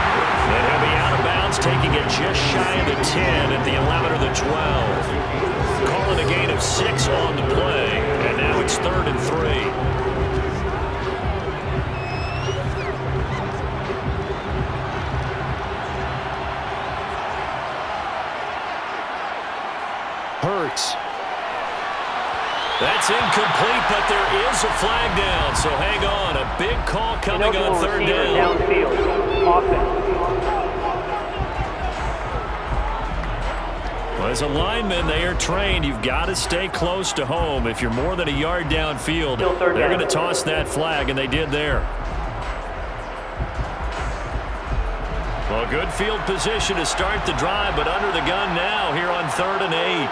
And he'll be out of bounds, taking it just shy of the 10 at the 11 or the 12. and a gain of 6 on the play. And now it's 3rd and 3. Hurts. That's incomplete, but there is a flag down, so hang on. A big call coming on 3rd down. Downfield. Offense. Well, as a lineman, they are trained. You've got to stay close to home. If you're more than a yard downfield, they're going to toss that flag, and they did there. Well, good field position to start the drive, but under the gun now here on 3rd and 8.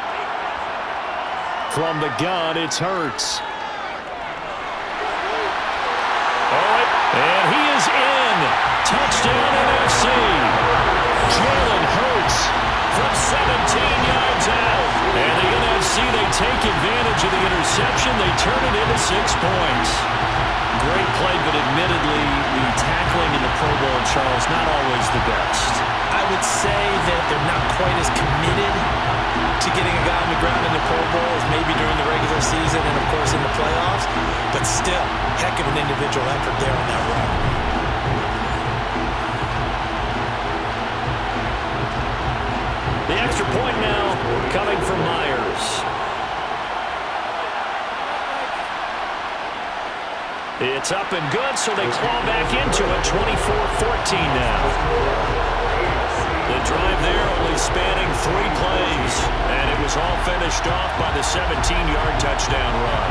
From the gun, it's Hurts. And he is in. Touchdown NFC. Jalen Hurts from 17 yards out. And the NFC, they take advantage of the interception. They turn it into 6 points. Great play, but admittedly, the tackling in the Pro Bowl, Charles, not always the best. I would say that they're not quite as committed to getting a guy on the ground in the Pro Bowl as maybe during the regular season and, of course, in the playoffs. But still, heck of an individual effort there on that run. The extra point now coming from Myers. It's up and good, so they claw back into it, 24-14 now. The drive there only spanning 3 plays, and it was all finished off by the 17-yard touchdown run.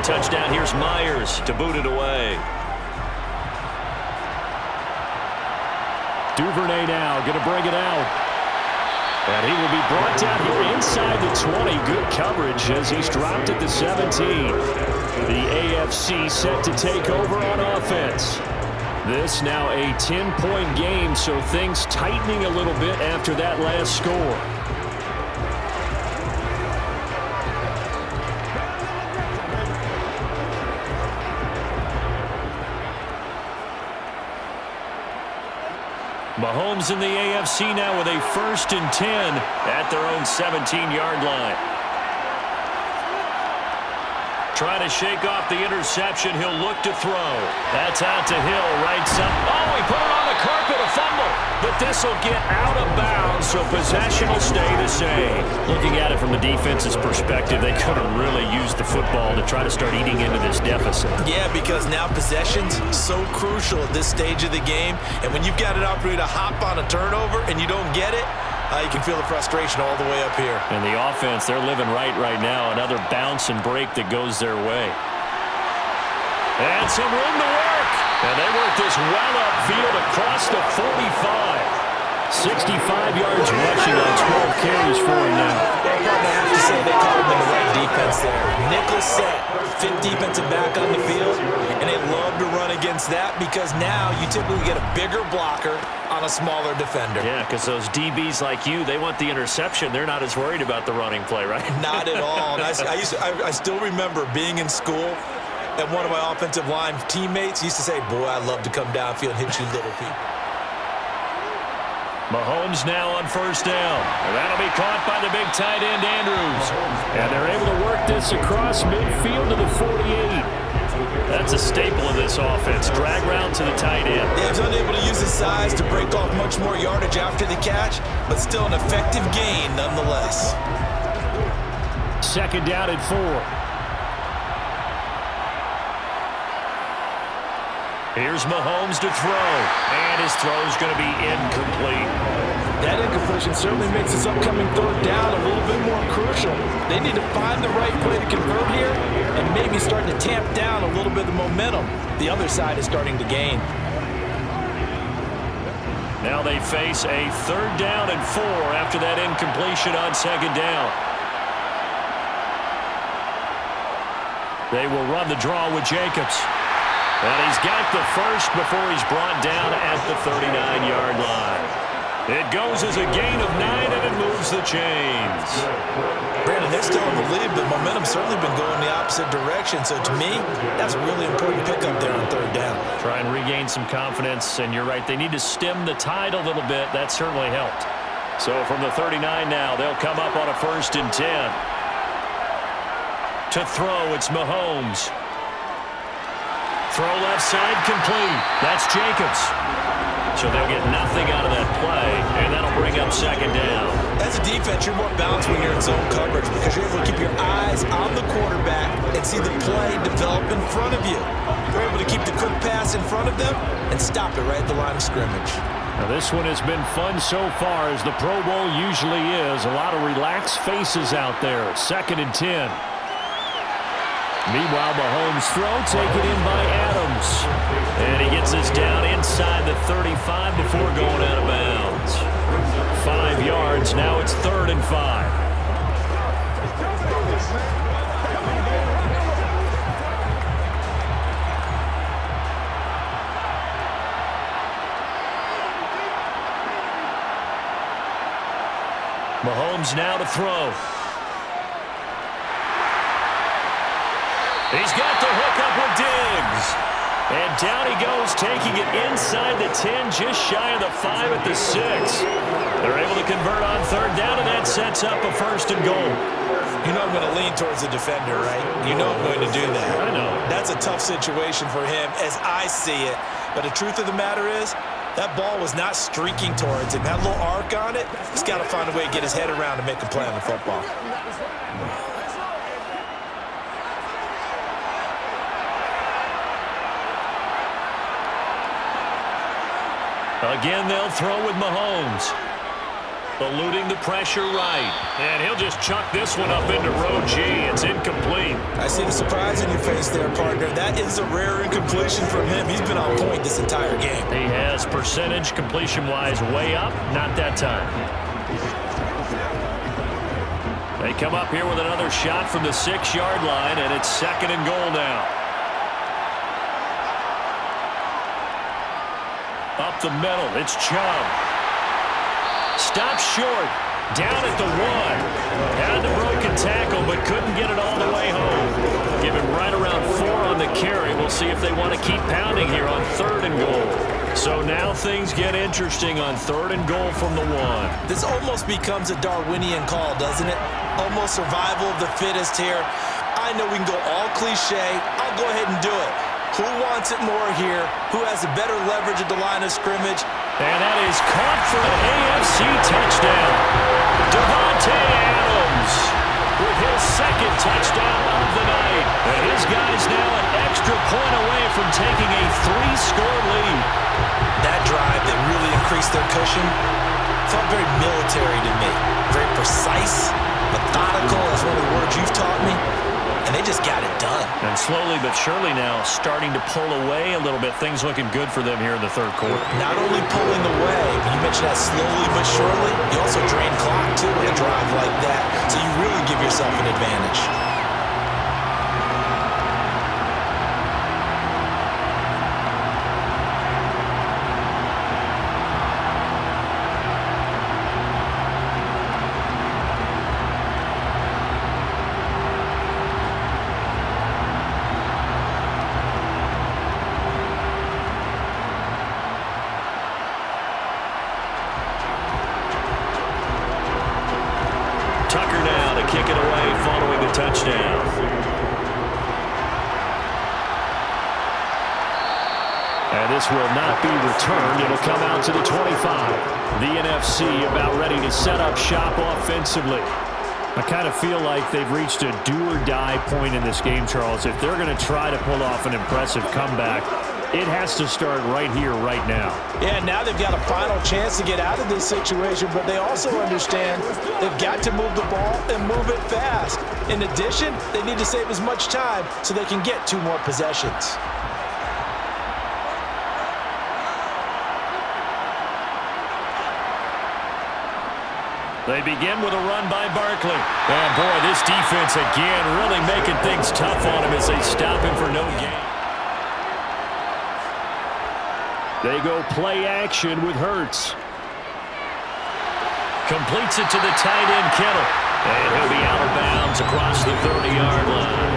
Touchdown, here's Myers to boot it away. Duvernay now going to bring it out. And he will be brought down here inside the 20. Good coverage as he's dropped at the 17. The AFC set to take over on offense. This now a 10-point game, so things tightening a little bit after that last score. Mahomes in the AFC now with a 1st and 10 at their own 17-yard line. Trying to shake off the interception. He'll look to throw. That's out to Hill. Right side. Oh, he put it on the carpet. A fumble. But this will get out of bounds, so possession will stay the same. Looking at it from the defense's perspective, they could have really used the football to try to start eating into this deficit. Yeah, because now possession's so crucial at this stage of the game. And when you've got an opportunity to hop on a turnover and you don't get it, you can feel the frustration all the way up here. And the offense, they're living right now. Another bounce and break that goes their way. And some room to work. And they work this well upfield across the 45. 65 yards rushing on 12 carries for him now. Well, I have to say they called him in the right defense there. Nickel set, 5th defensive back on the field, and they love to run against that because now you typically get a bigger blocker on a smaller defender. Yeah, because those DBs like you, they want the interception. They're not as worried about the running play, right? Not at all. And I still remember being in school, and one of my offensive line teammates used to say, boy, I love to come downfield and hit you little people. Mahomes now on 1st down. And that'll be caught by the big tight end, Andrews. And they're able to work this across midfield to the 48. That's a staple of this offense. Drag route to the tight end. Yeah, he's unable to use his size to break off much more yardage after the catch, but still an effective gain nonetheless. 2nd down and 4. Here's Mahomes to throw, and his throw's going to be incomplete. That incompletion certainly makes this upcoming 3rd down a little bit more crucial. They need to find the right play to convert here and maybe start to tamp down a little bit of the momentum the other side is starting to gain. Now they face a 3rd down and 4 after that incompletion on 2nd down. They will run the draw with Jacobs. And he's got the first before he's brought down at the 39-yard line. It goes as a gain of 9, and it moves the chains. Brandon, they're still in the lead, but momentum's certainly been going the opposite direction. So to me, that's a really important pickup there on 3rd down. Try and regain some confidence, and you're right, they need to stem the tide a little bit. That certainly helped. So from the 39 now, they'll come up on a 1st and 10. To throw, it's Mahomes. Throw left side, complete. That's Jacobs. So they'll get nothing out of that play, and that'll bring up 2nd down. As a defense, you're more balanced when you're in zone coverage because you're able to keep your eyes on the quarterback and see the play develop in front of you. You're able to keep the quick pass in front of them and stop it right at the line of scrimmage. Now this one has been fun so far, as the Pro Bowl usually is. A lot of relaxed faces out there. 2nd and 10. Meanwhile, Mahomes' throw taken in by Adams. And he gets this down inside the 35 before going out of bounds. 5 yards. Now it's 3rd and 5. Mahomes now to throw. He's got the hook up with Diggs. And down he goes, taking it inside the 10, just shy of the 5 at the 6. They're able to convert on 3rd down, and that sets up a 1st and goal. You know I'm going to lean towards the defender, right? You know I'm going to do that. I know. That's a tough situation for him as I see it. But the truth of the matter is, that ball was not streaking towards him. That little arc on it, he's got to find a way to get his head around and make a play on the football. Again, they'll throw with Mahomes. Eluding the pressure right. And he'll just chuck this one up into row G. It's incomplete. I see the surprise in your face there, partner. That is a rare incompletion from him. He's been on point this entire game. He has percentage completion-wise way up. Not that time. They come up here with another shot from the 6-yard line, and it's 2nd and goal now. Up the middle, it's Chubb. Stops short, down at the 1. Had the broken tackle, but couldn't get it all the way home. Give him right around 4 on the carry. We'll see if they want to keep pounding here on 3rd and goal. So now things get interesting on 3rd and goal from the 1. This almost becomes a Darwinian call, doesn't it? Almost survival of the fittest here. I know we can go all cliche. I'll go ahead and do it. Who wants it more here? Who has a better leverage at the line of scrimmage? And that is caught for an AFC touchdown. Davante Adams with his 2nd touchdown of the night. And his guy's now an extra point away from taking a 3-score lead. That drive that really increased their cushion felt very military to me. Very precise, methodical, is one of the words you've taught me. And they just got it done. And slowly but surely now starting to pull away a little bit. Things looking good for them here in the 3rd quarter. Not only pulling away, but you mentioned that slowly but surely, you also drain clock too with a drive like that. So you really give yourself an advantage. Kick it away following the touchdown. And this will not be returned. It'll come out to the 25. The NFC about ready to set up shop offensively. I kind of feel like they've reached a do-or-die point in this game, Charles. If they're going to try to pull off an impressive comeback, it has to start right here, right now. Yeah, now they've got a final chance to get out of this situation, but they also understand they've got to move the ball and move it fast. In addition, they need to save as much time so they can get 2 more possessions. They begin with a run by Barkley. And boy, this defense again really making things tough on him as they stop him for no gain. They go play action with Hurts. Completes it to the tight end, Kittle. And he'll be out of bounds across the 30-yard line.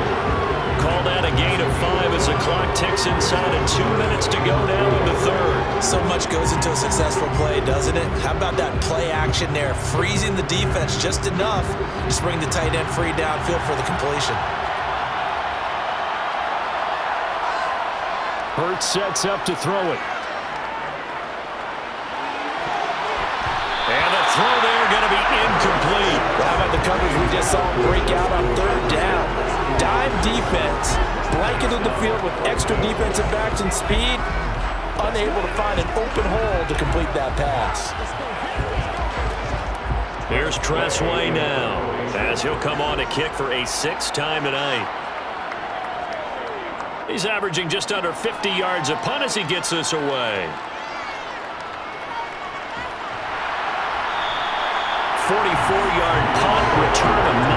Call that a gain of 5 as the clock ticks inside of 2 minutes to go now in the third. So much goes into a successful play, doesn't it? How about that play action there, freezing the defense just enough to bring the tight end free downfield for the completion. Hurts sets up to throw it. And the throw there going to be incomplete. How about the coverage we just saw break out on third down? Dime defense, blanketed the field with extra defensive backs and speed, unable to find an open hole to complete that pass. Here's Tressway now, as he'll come on to kick for a 6th time tonight. He's averaging just under 50 yards a punt as he gets this away. 44-yard punt, return of 9.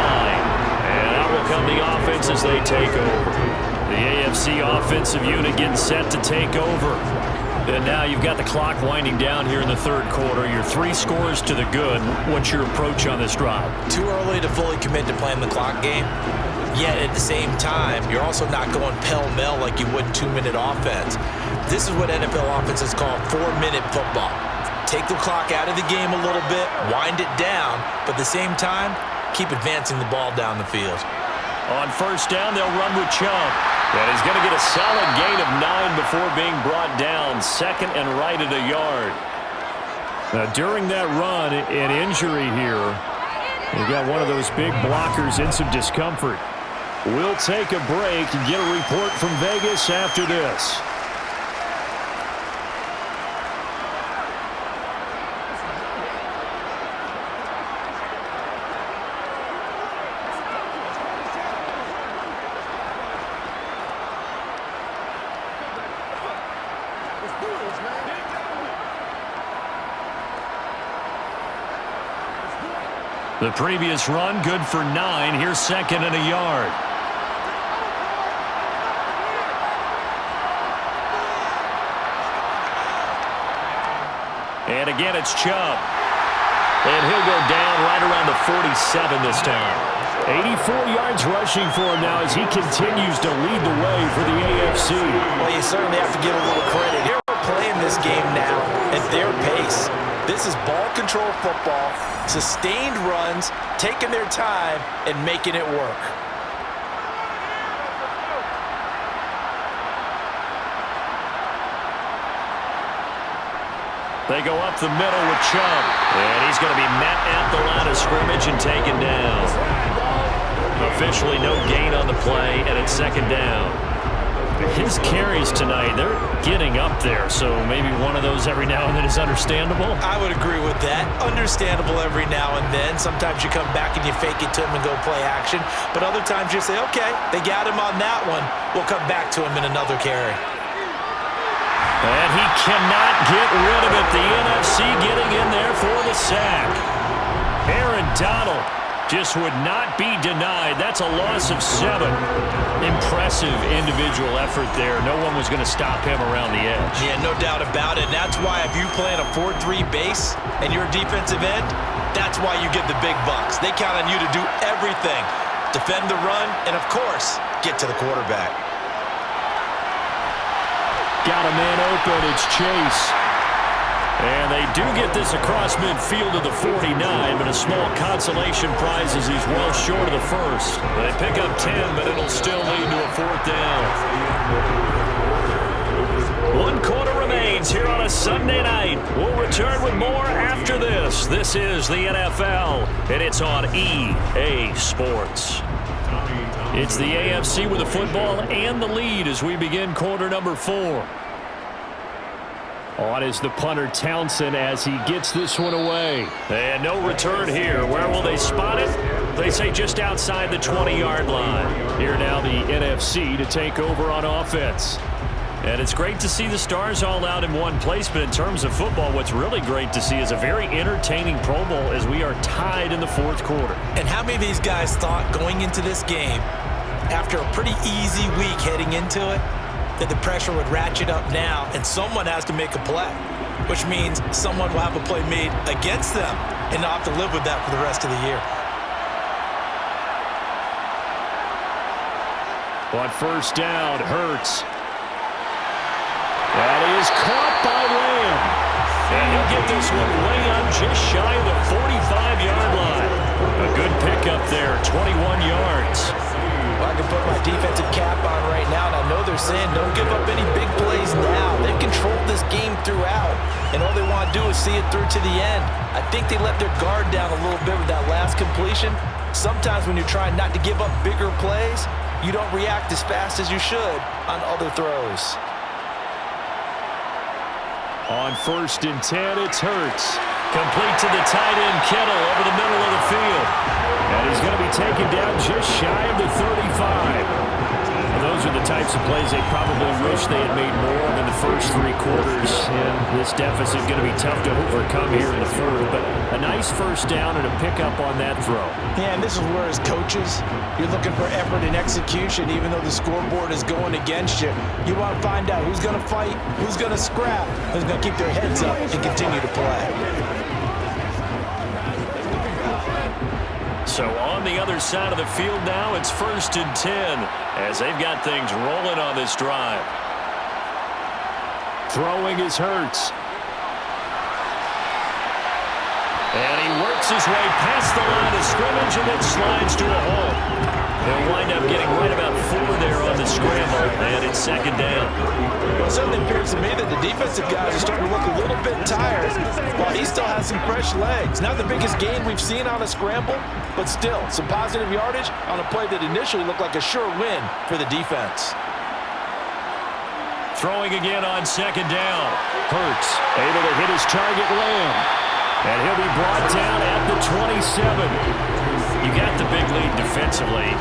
And out will come the offense as they take over. The AFC offensive unit getting set to take over. And now you've got the clock winding down here in the third quarter. Your 3 scores to the good. What's your approach on this drive? Too early to fully commit to playing the clock game. Yet at the same time, you're also not going pell-mell like you would 2-minute offense. This is what NFL offenses call 4-minute football. Take the clock out of the game a little bit, wind it down, but at the same time, keep advancing the ball down the field. On first down, they'll run with Chubb. And he's going to get a solid gain of 9 before being brought down. 2nd and right at a yard. Now, during that run, an injury here. You've got one of those big blockers in some discomfort. We'll take a break and get a report from Vegas after this. The previous run, good for 9. Here's 2nd and a yard. And again, it's Chubb. And he'll go down right around the 47 this time. 84 yards rushing for him now as he continues to lead the way for the AFC. Well, you certainly have to give a little credit. Here we're playing this game now at their pace. This is ball control football, sustained runs, taking their time, and making it work. They go up the middle with Chubb. And he's going to be met at the line of scrimmage and taken down. Officially no gain on the play, and it's 2nd down. His carries tonight, they're getting up there, so maybe one of those every now and then is understandable. I would agree with that. Understandable every now and then. Sometimes you come back and you fake it to him and go play action. But other times you say, okay, they got him on that one. We'll come back to him in another carry. And he cannot get rid of it. The NFC getting in there for the sack. Aaron Donald just would not be denied. That's a loss of 7. Impressive individual effort there. No one was going to stop him around the edge. Yeah, no doubt about it. And that's why if you play in a 4-3 base and you're a defensive end, that's why you get the big bucks. They count on you to do everything. Defend the run and, of course, get to the quarterback. Got a man open. It's Chase. And they do get this across midfield to the 49, but a small consolation prize as he's well short of the first. They pick up 10, but it'll still lead to a 4th down. 1 quarter remains here on a Sunday night. We'll return with more after this. This is the NFL, and it's on EA Sports. It's the AFC with the football and the lead as we begin quarter number 4. On is the punter Townsend as he gets this one away. And no return here. Where will they spot it? They say just outside the 20-yard line. Here now the NFC to take over on offense. And it's great to see the stars all out in one place, but in terms of football, what's really great to see is a very entertaining Pro Bowl as we are tied in the fourth quarter. And how many of these guys thought going into this game, after a pretty easy week heading into it, that the pressure would ratchet up now and someone has to make a play, which means someone will have a play made against them and not have to live with that for the rest of the year. On first down, Hurts. That is caught by Lamb. And he'll get this one way up just shy of the 45-yard line. A good pickup there, 21 yards. Well, I can put my defensive cap on right now, and I know they're saying don't give up any big plays now. They've controlled this game throughout, and all they want to do is see it through to the end. I think they let their guard down a little bit with that last completion. Sometimes when you're trying not to give up bigger plays, you don't react as fast as you should on other throws. On first and 10, it's Hurts. Complete to the tight end, Kittle, over the middle of the field. And he's going to be taken down just shy of the 35. And those are the types of plays they probably wish they had made more of in the first three quarters. And this deficit is going to be tough to overcome here in the fourth. But a nice first down and a pickup on that throw. Yeah, and this is where as coaches, you're looking for effort and execution, even though the scoreboard is going against you. You want to find out who's going to fight, who's going to scrap, who's going to keep their heads up and continue to play. So on the other side of the field now, it's first and 10 as they've got things rolling on this drive. Throwing is Hurts. And he works his way past the line of scrimmage and then slides to a hole. He'll wind up getting right about 4 there on the scramble, and it's second down. Well, it certainly appears to me that the defensive guys are starting to look a little bit tired while he still has some fresh legs. Not the biggest gain we've seen on a scramble, but still some positive yardage on a play that initially looked like a sure win for the defense. Throwing again on second down. Hurts able to hit his target, Lamb. And he'll be brought down at the 27. You got the big lead defensively.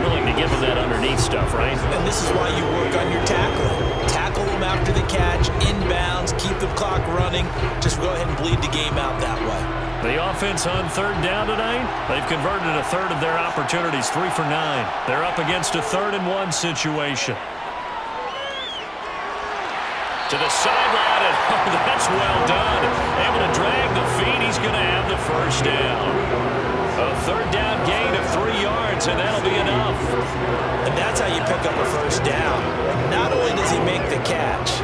Willing to give him that underneath stuff, right? And this is why you work on your tackling. Tackle them after the catch, inbounds, keep the clock running. Just go ahead and bleed the game out that way. The offense on third down tonight, they've converted a third of their opportunities, 3 for 9. They're up against a 3rd and 1 situation. To the sideline, and oh, that's well done. Able to drag the feet. He's going to have the first down. A third down gain of 3 yards, and that'll be enough. And that's how you pick up a first down. Not only does he make the catch,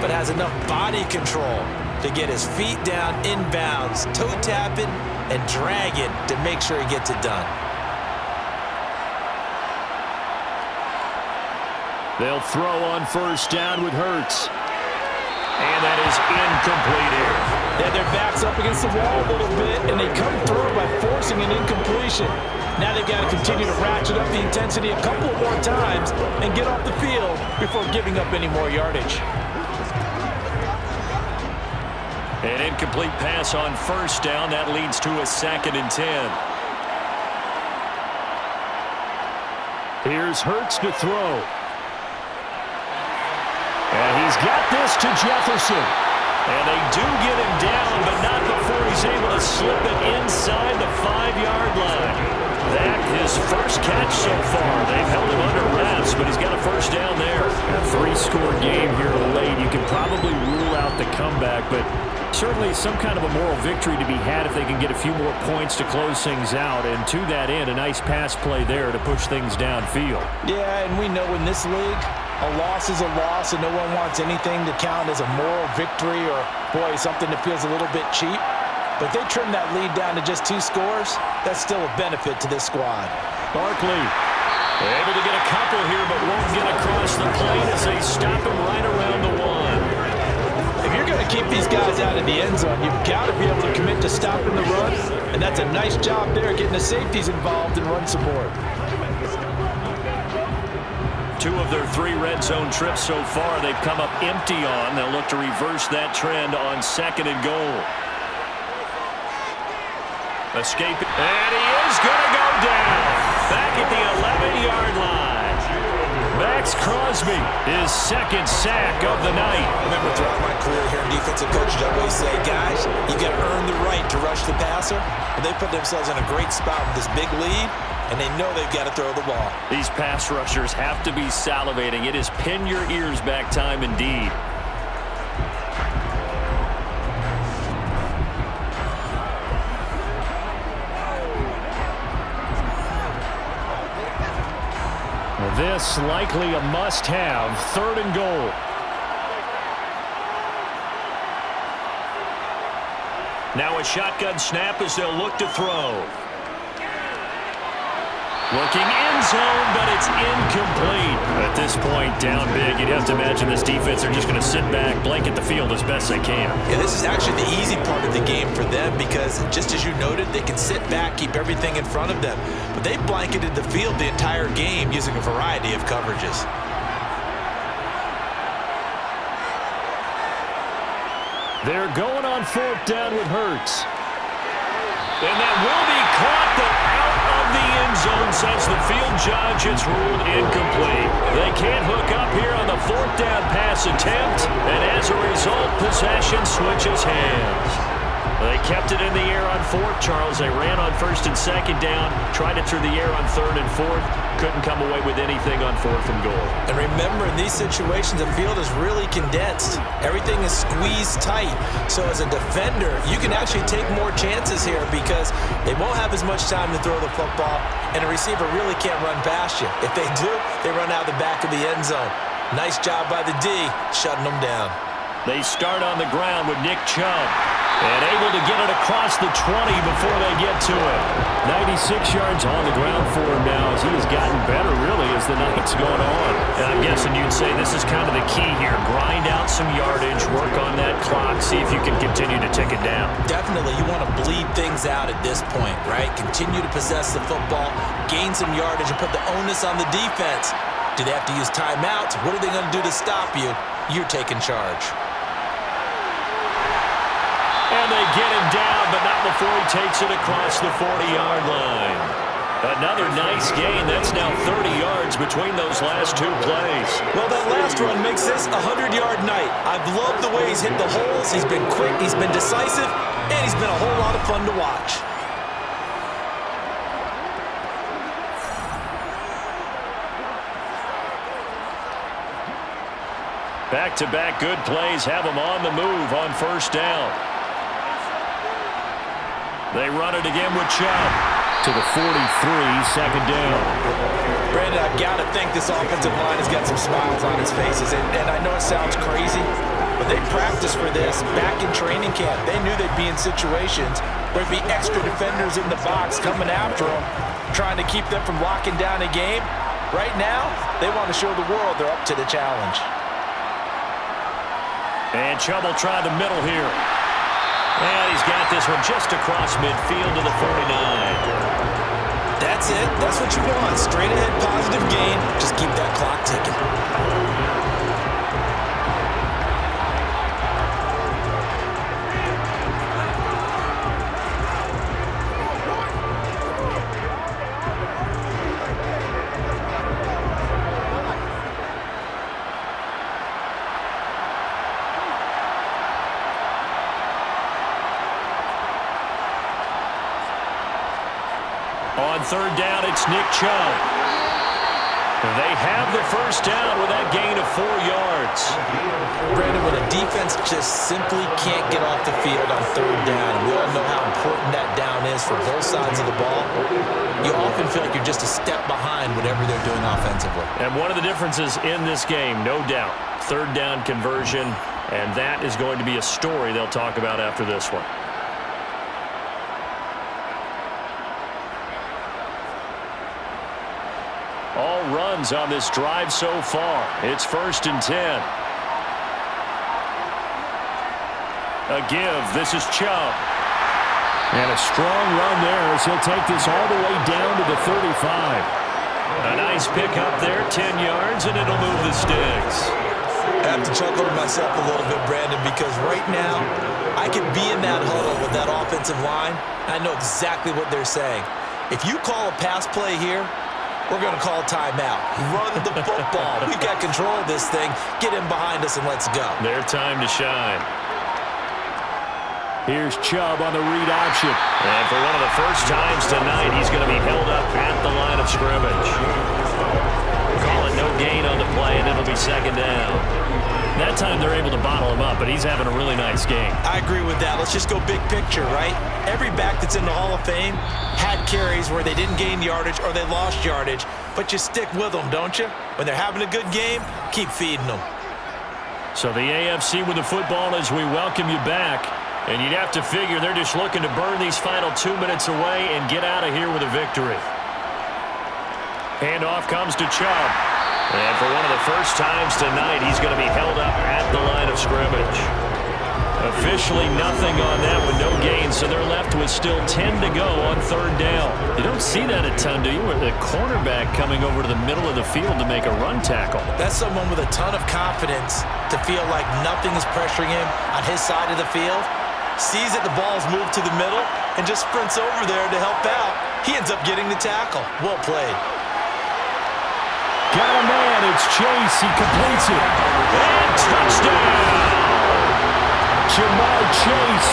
but has enough body control to get his feet down inbounds, toe tapping, and dragging to make sure he gets it done. They'll throw on first down with Hurts. And that is incomplete here. Yeah, their back's up against the wall a little bit, and they come through by forcing an incompletion. Now they've got to continue to ratchet up the intensity a couple more times and get off the field before giving up any more yardage. An incomplete pass on first down. That leads to a 2nd and 10. Here's Hurts to throw. And he's got this to Jefferson. And they do get him down, but not before he's able to slip it inside the 5-yard line. That his first catch so far. They've held him under wraps, but he's got a first down there. A 3-score game here late. You can probably rule out the comeback, but certainly some kind of a moral victory to be had if they can get a few more points to close things out. And to that end, a nice pass play there to push things downfield. Yeah, and we know in this league, a loss is a loss, and no one wants anything to count as a moral victory or, boy, something that feels a little bit cheap. But if they trim that lead down to just 2 scores, that's still a benefit to this squad. Barkley able to get a couple here, but won't get across the plane as they stop him right around the 1. If you're going to keep these guys out of the end zone, you've got to be able to commit to stopping the run, and that's a nice job there getting the safeties involved in run support. 2 of their 3 red zone trips so far, they've come up empty on. They'll look to reverse that trend on 2nd and goal. Escape, and he is going to go down. Back at the 11-yard line. Max Crosby, his second sack of the night. Remember, throughout my career here in defensive coaches, I always say, guys, you got to earn the right to rush the passer. And they put themselves in a great spot with this big lead, and they know they've got to throw the ball. These pass rushers have to be salivating. It is pin your ears back time indeed. This likely a must-have, 3rd and goal. Now a shotgun snap as they'll look to throw. Looking end zone, but it's incomplete. At this point, down big, you'd have to imagine this defense are just going to sit back, blanket the field as best they can. Yeah, this is actually the easy part of the game for them because, just as you noted, they can sit back, keep everything in front of them. But they blanketed the field the entire game using a variety of coverages. They're going on 4th down with Hurts. And that will be caught, but out of the end zone, says the field judge. It's ruled incomplete. They can't hook up here on the 4th down pass attempt, and as a result, possession switches hands. They kept it in the air on 4th, Charles. They ran on 1st and 2nd down, tried it through the air on 3rd and 4th, couldn't come away with anything on 4th and goal. And remember, in these situations, the field is really condensed. Everything is squeezed tight. So as a defender, you can actually take more chances here because they won't have as much time to throw the football, and a receiver really can't run past you. If they do, they run out the back of the end zone. Nice job by the D, shutting them down. They start on the ground with Nick Chubb. And able to get it across the 20 before they get to it. 96 yards on the ground for him now as he has gotten better, really, as the night's going on. And I'm guessing you'd say this is kind of the key here. Grind out some yardage, work on that clock, see if you can continue to tick it down. Definitely, you want to bleed things out at this point, right? Continue to possess the football, gain some yardage, and put the onus on the defense. Do they have to use timeouts? What are they going to do to stop you? You're taking charge. And they get him down, but not before he takes it across the 40-yard line. Another nice gain. That's now 30 yards between those last 2 plays. Well, that last run makes this a 100-yard night. I've loved the way he's hit the holes. He's been quick, he's been decisive, and he's been a whole lot of fun to watch. Back-to-back good plays have him on the move on 1st down. They run it again with Chubb to the 43, 2nd down. Brandon, I've got to think this offensive line has got some smiles on its faces. And I know it sounds crazy, but they practiced for this back in training camp. They knew they'd be in situations where there'd be extra defenders in the box coming after them, trying to keep them from locking down a game. Right now, they want to show the world they're up to the challenge. And Chubb will try the middle here. And he's got this one just across midfield to the 49. That's it. That's what you want. Straight ahead, positive gain. Just keep that clock ticking. On 3rd down, it's Nick Chubb. They have the 1st down with that gain of 4 yards. Brandon, when a defense just simply can't get off the field on 3rd down, and we all know how important that down is for both sides of the ball, you often feel like you're just a step behind whatever they're doing offensively. And one of the differences in this game, no doubt, 3rd down conversion, and that is going to be a story they'll talk about after this one. All runs on this drive so far. It's 1st and 10. A give. This is Chubb. And a strong run there as he'll take this all the way down to the 35. A nice pick up there, 10 yards, and it'll move the sticks. I have to chuckle to myself a little bit, Brandon, because right now I could be in that huddle with that offensive line. I know exactly what they're saying. If you call a pass play here, we're going to call timeout. Run the football. We've got control of this thing. Get him behind us and let's go. Their time to shine. Here's Chubb on the read option. And for one of the first times tonight, he's going to be held up at the line of scrimmage. Call it no gain on the play, and it'll be second down. That time they're able to bottle him up, but he's having a really nice game. I agree with that. Let's just go big picture, right? Every back that's in the Hall of Fame had carries where they didn't gain yardage or they lost yardage, but you stick with them, don't you? When they're having a good game, keep feeding them. So the AFC with the football as we welcome you back. And you'd have to figure they're just looking to burn these final 2 minutes away and get out of here with a victory. Handoff comes to Chubb. And for one of the first times tonight, he's going to be held up at the line of scrimmage. Officially nothing on that with no gain, so they're left with still 10 to go on third down. You don't see that a ton, do you? Where the cornerback coming over to the middle of the field to make a run tackle. That's someone with a ton of confidence to feel like nothing is pressuring him on his side of the field. Sees that the ball's moved to the middle and just sprints over there to help out. He ends up getting the tackle. Well played. Got a man. It's Chase. He completes it. And touchdown. Jamar Chase,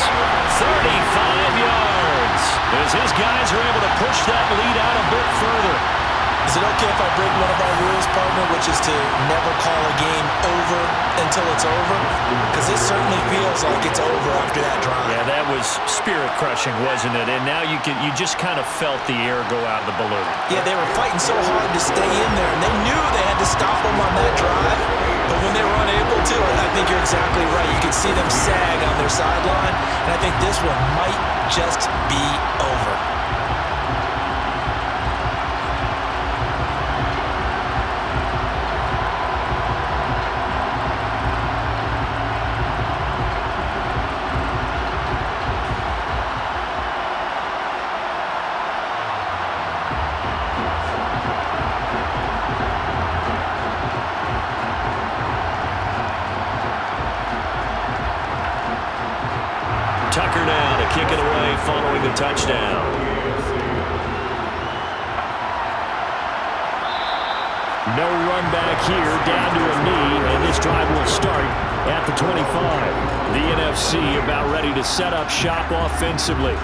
35 yards. As his guys are able to push that lead out a bit further. Is it okay if I break one of our rules, partner, which is to never call a game over until it's over? Because this certainly feels like it's over after that drive. Yeah, that was spirit-crushing, wasn't it? And now you just kind of felt the air go out of the balloon. Yeah, they were fighting so hard to stay in there, and they knew they had to stop them on that drive. But when they were unable to, I think you're exactly right. You could see them sag on their sideline, and I think this one might just be over. Tucker now to kick it away following the touchdown. No run back here, down to a knee, and this drive will start at the 25. The NFC about ready to set up shop offensively.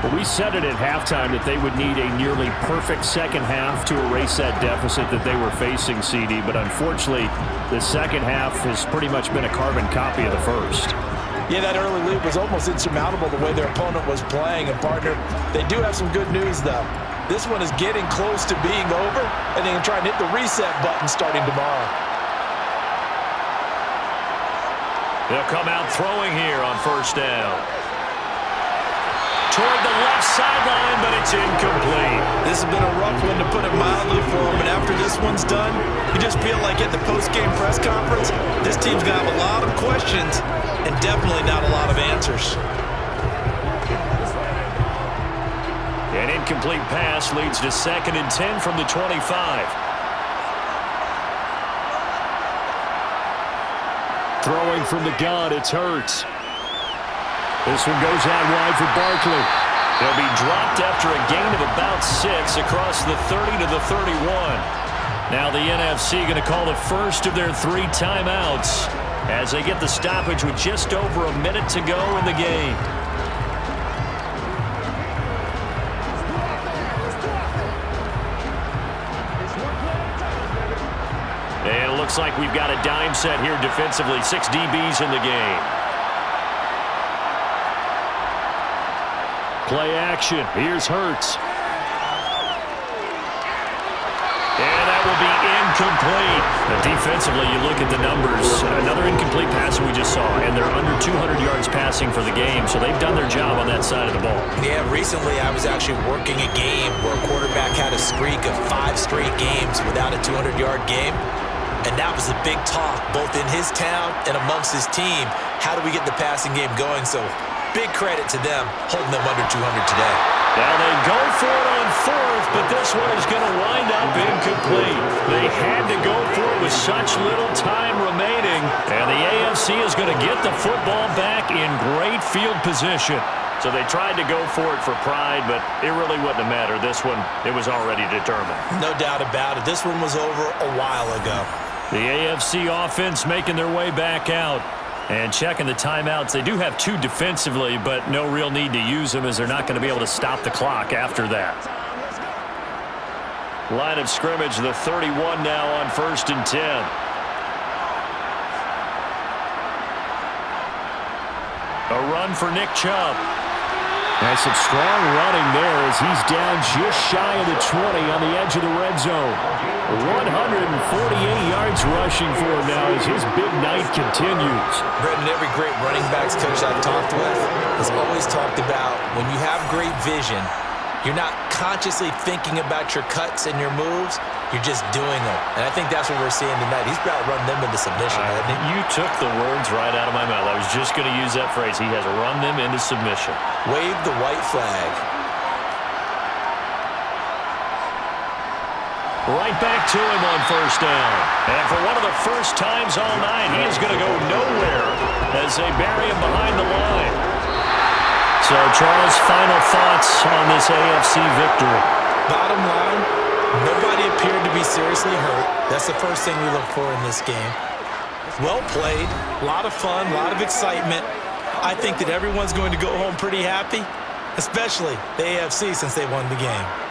But we said it at halftime that they would need a nearly perfect second half to erase that deficit that they were facing, CD. But unfortunately, the second half has pretty much been a carbon copy of the first. Yeah, that early lead was almost insurmountable the way their opponent was playing. And, partner, they do have some good news, though. This one is getting close to being over, and they can try and hit the reset button starting tomorrow. They'll come out throwing here on first down. Toward the left sideline, but it's incomplete. This has been a rough one, to put it mildly, for him. And after this one's done, you just feel like at the post-game press conference, this team's going to have a lot of questions and definitely not a lot of answers. An incomplete pass leads to 2nd and 10 from the 25. Throwing from the gun, it's Hurts. This one goes out wide for Barkley. They'll be dropped after a gain of about 6 across the 30 to the 31. Now the NFC going to call the first of their 3 timeouts as they get the stoppage with just over a minute to go in the game. And it looks like we've got a dime set here defensively. 6 DBs in the game. Play action. Here's Hurts. And that will be incomplete. Defensively, you look at the numbers. Another incomplete pass we just saw, and they're under 200 yards passing for the game, so they've done their job on that side of the ball. Yeah, recently I was actually working a game where a quarterback had a streak of 5 straight games without a 200-yard game. And that was the big talk, both in his town and amongst his team. How do we get the passing game going? So Big credit to them holding them under 200 today. Now they go for it on fourth, but this one is going to wind up incomplete. They had to go for it with such little time remaining, and the AFC is going to get the football back in great field position. So they tried to go for it for pride, but it really wouldn't have mattered. This one, it was already determined. No doubt about it. This one was over a while ago. The AFC offense making their way back out. And checking the timeouts. They do have 2 defensively, but no real need to use them as they're not going to be able to stop the clock after that. Line of scrimmage, the 31 now on 1st and 10. A run for Nick Chubb. That's some strong running there as he's down just shy of the 20 on the edge of the red zone. 148 yards rushing for him now as his big night continues. Brendan, every great running backs coach I've talked with has always talked about when you have great vision, you're not consciously thinking about your cuts and your moves. You're just doing them. And I think that's what we're seeing tonight. He's about to run them into submission, hasn't he? You took the words right out of my mouth. I was just going to use that phrase. He has run them into submission. Wave the white flag. Right back to him on 1st down. And for one of the first times all night, he is going to go nowhere as they bury him behind the line. So, Charles, final thoughts on this AFC victory? Bottom line, nobody appeared to be seriously hurt. That's the first thing we look for in this game. Well played, a lot of fun, a lot of excitement. I think that everyone's going to go home pretty happy, especially the AFC since they won the game.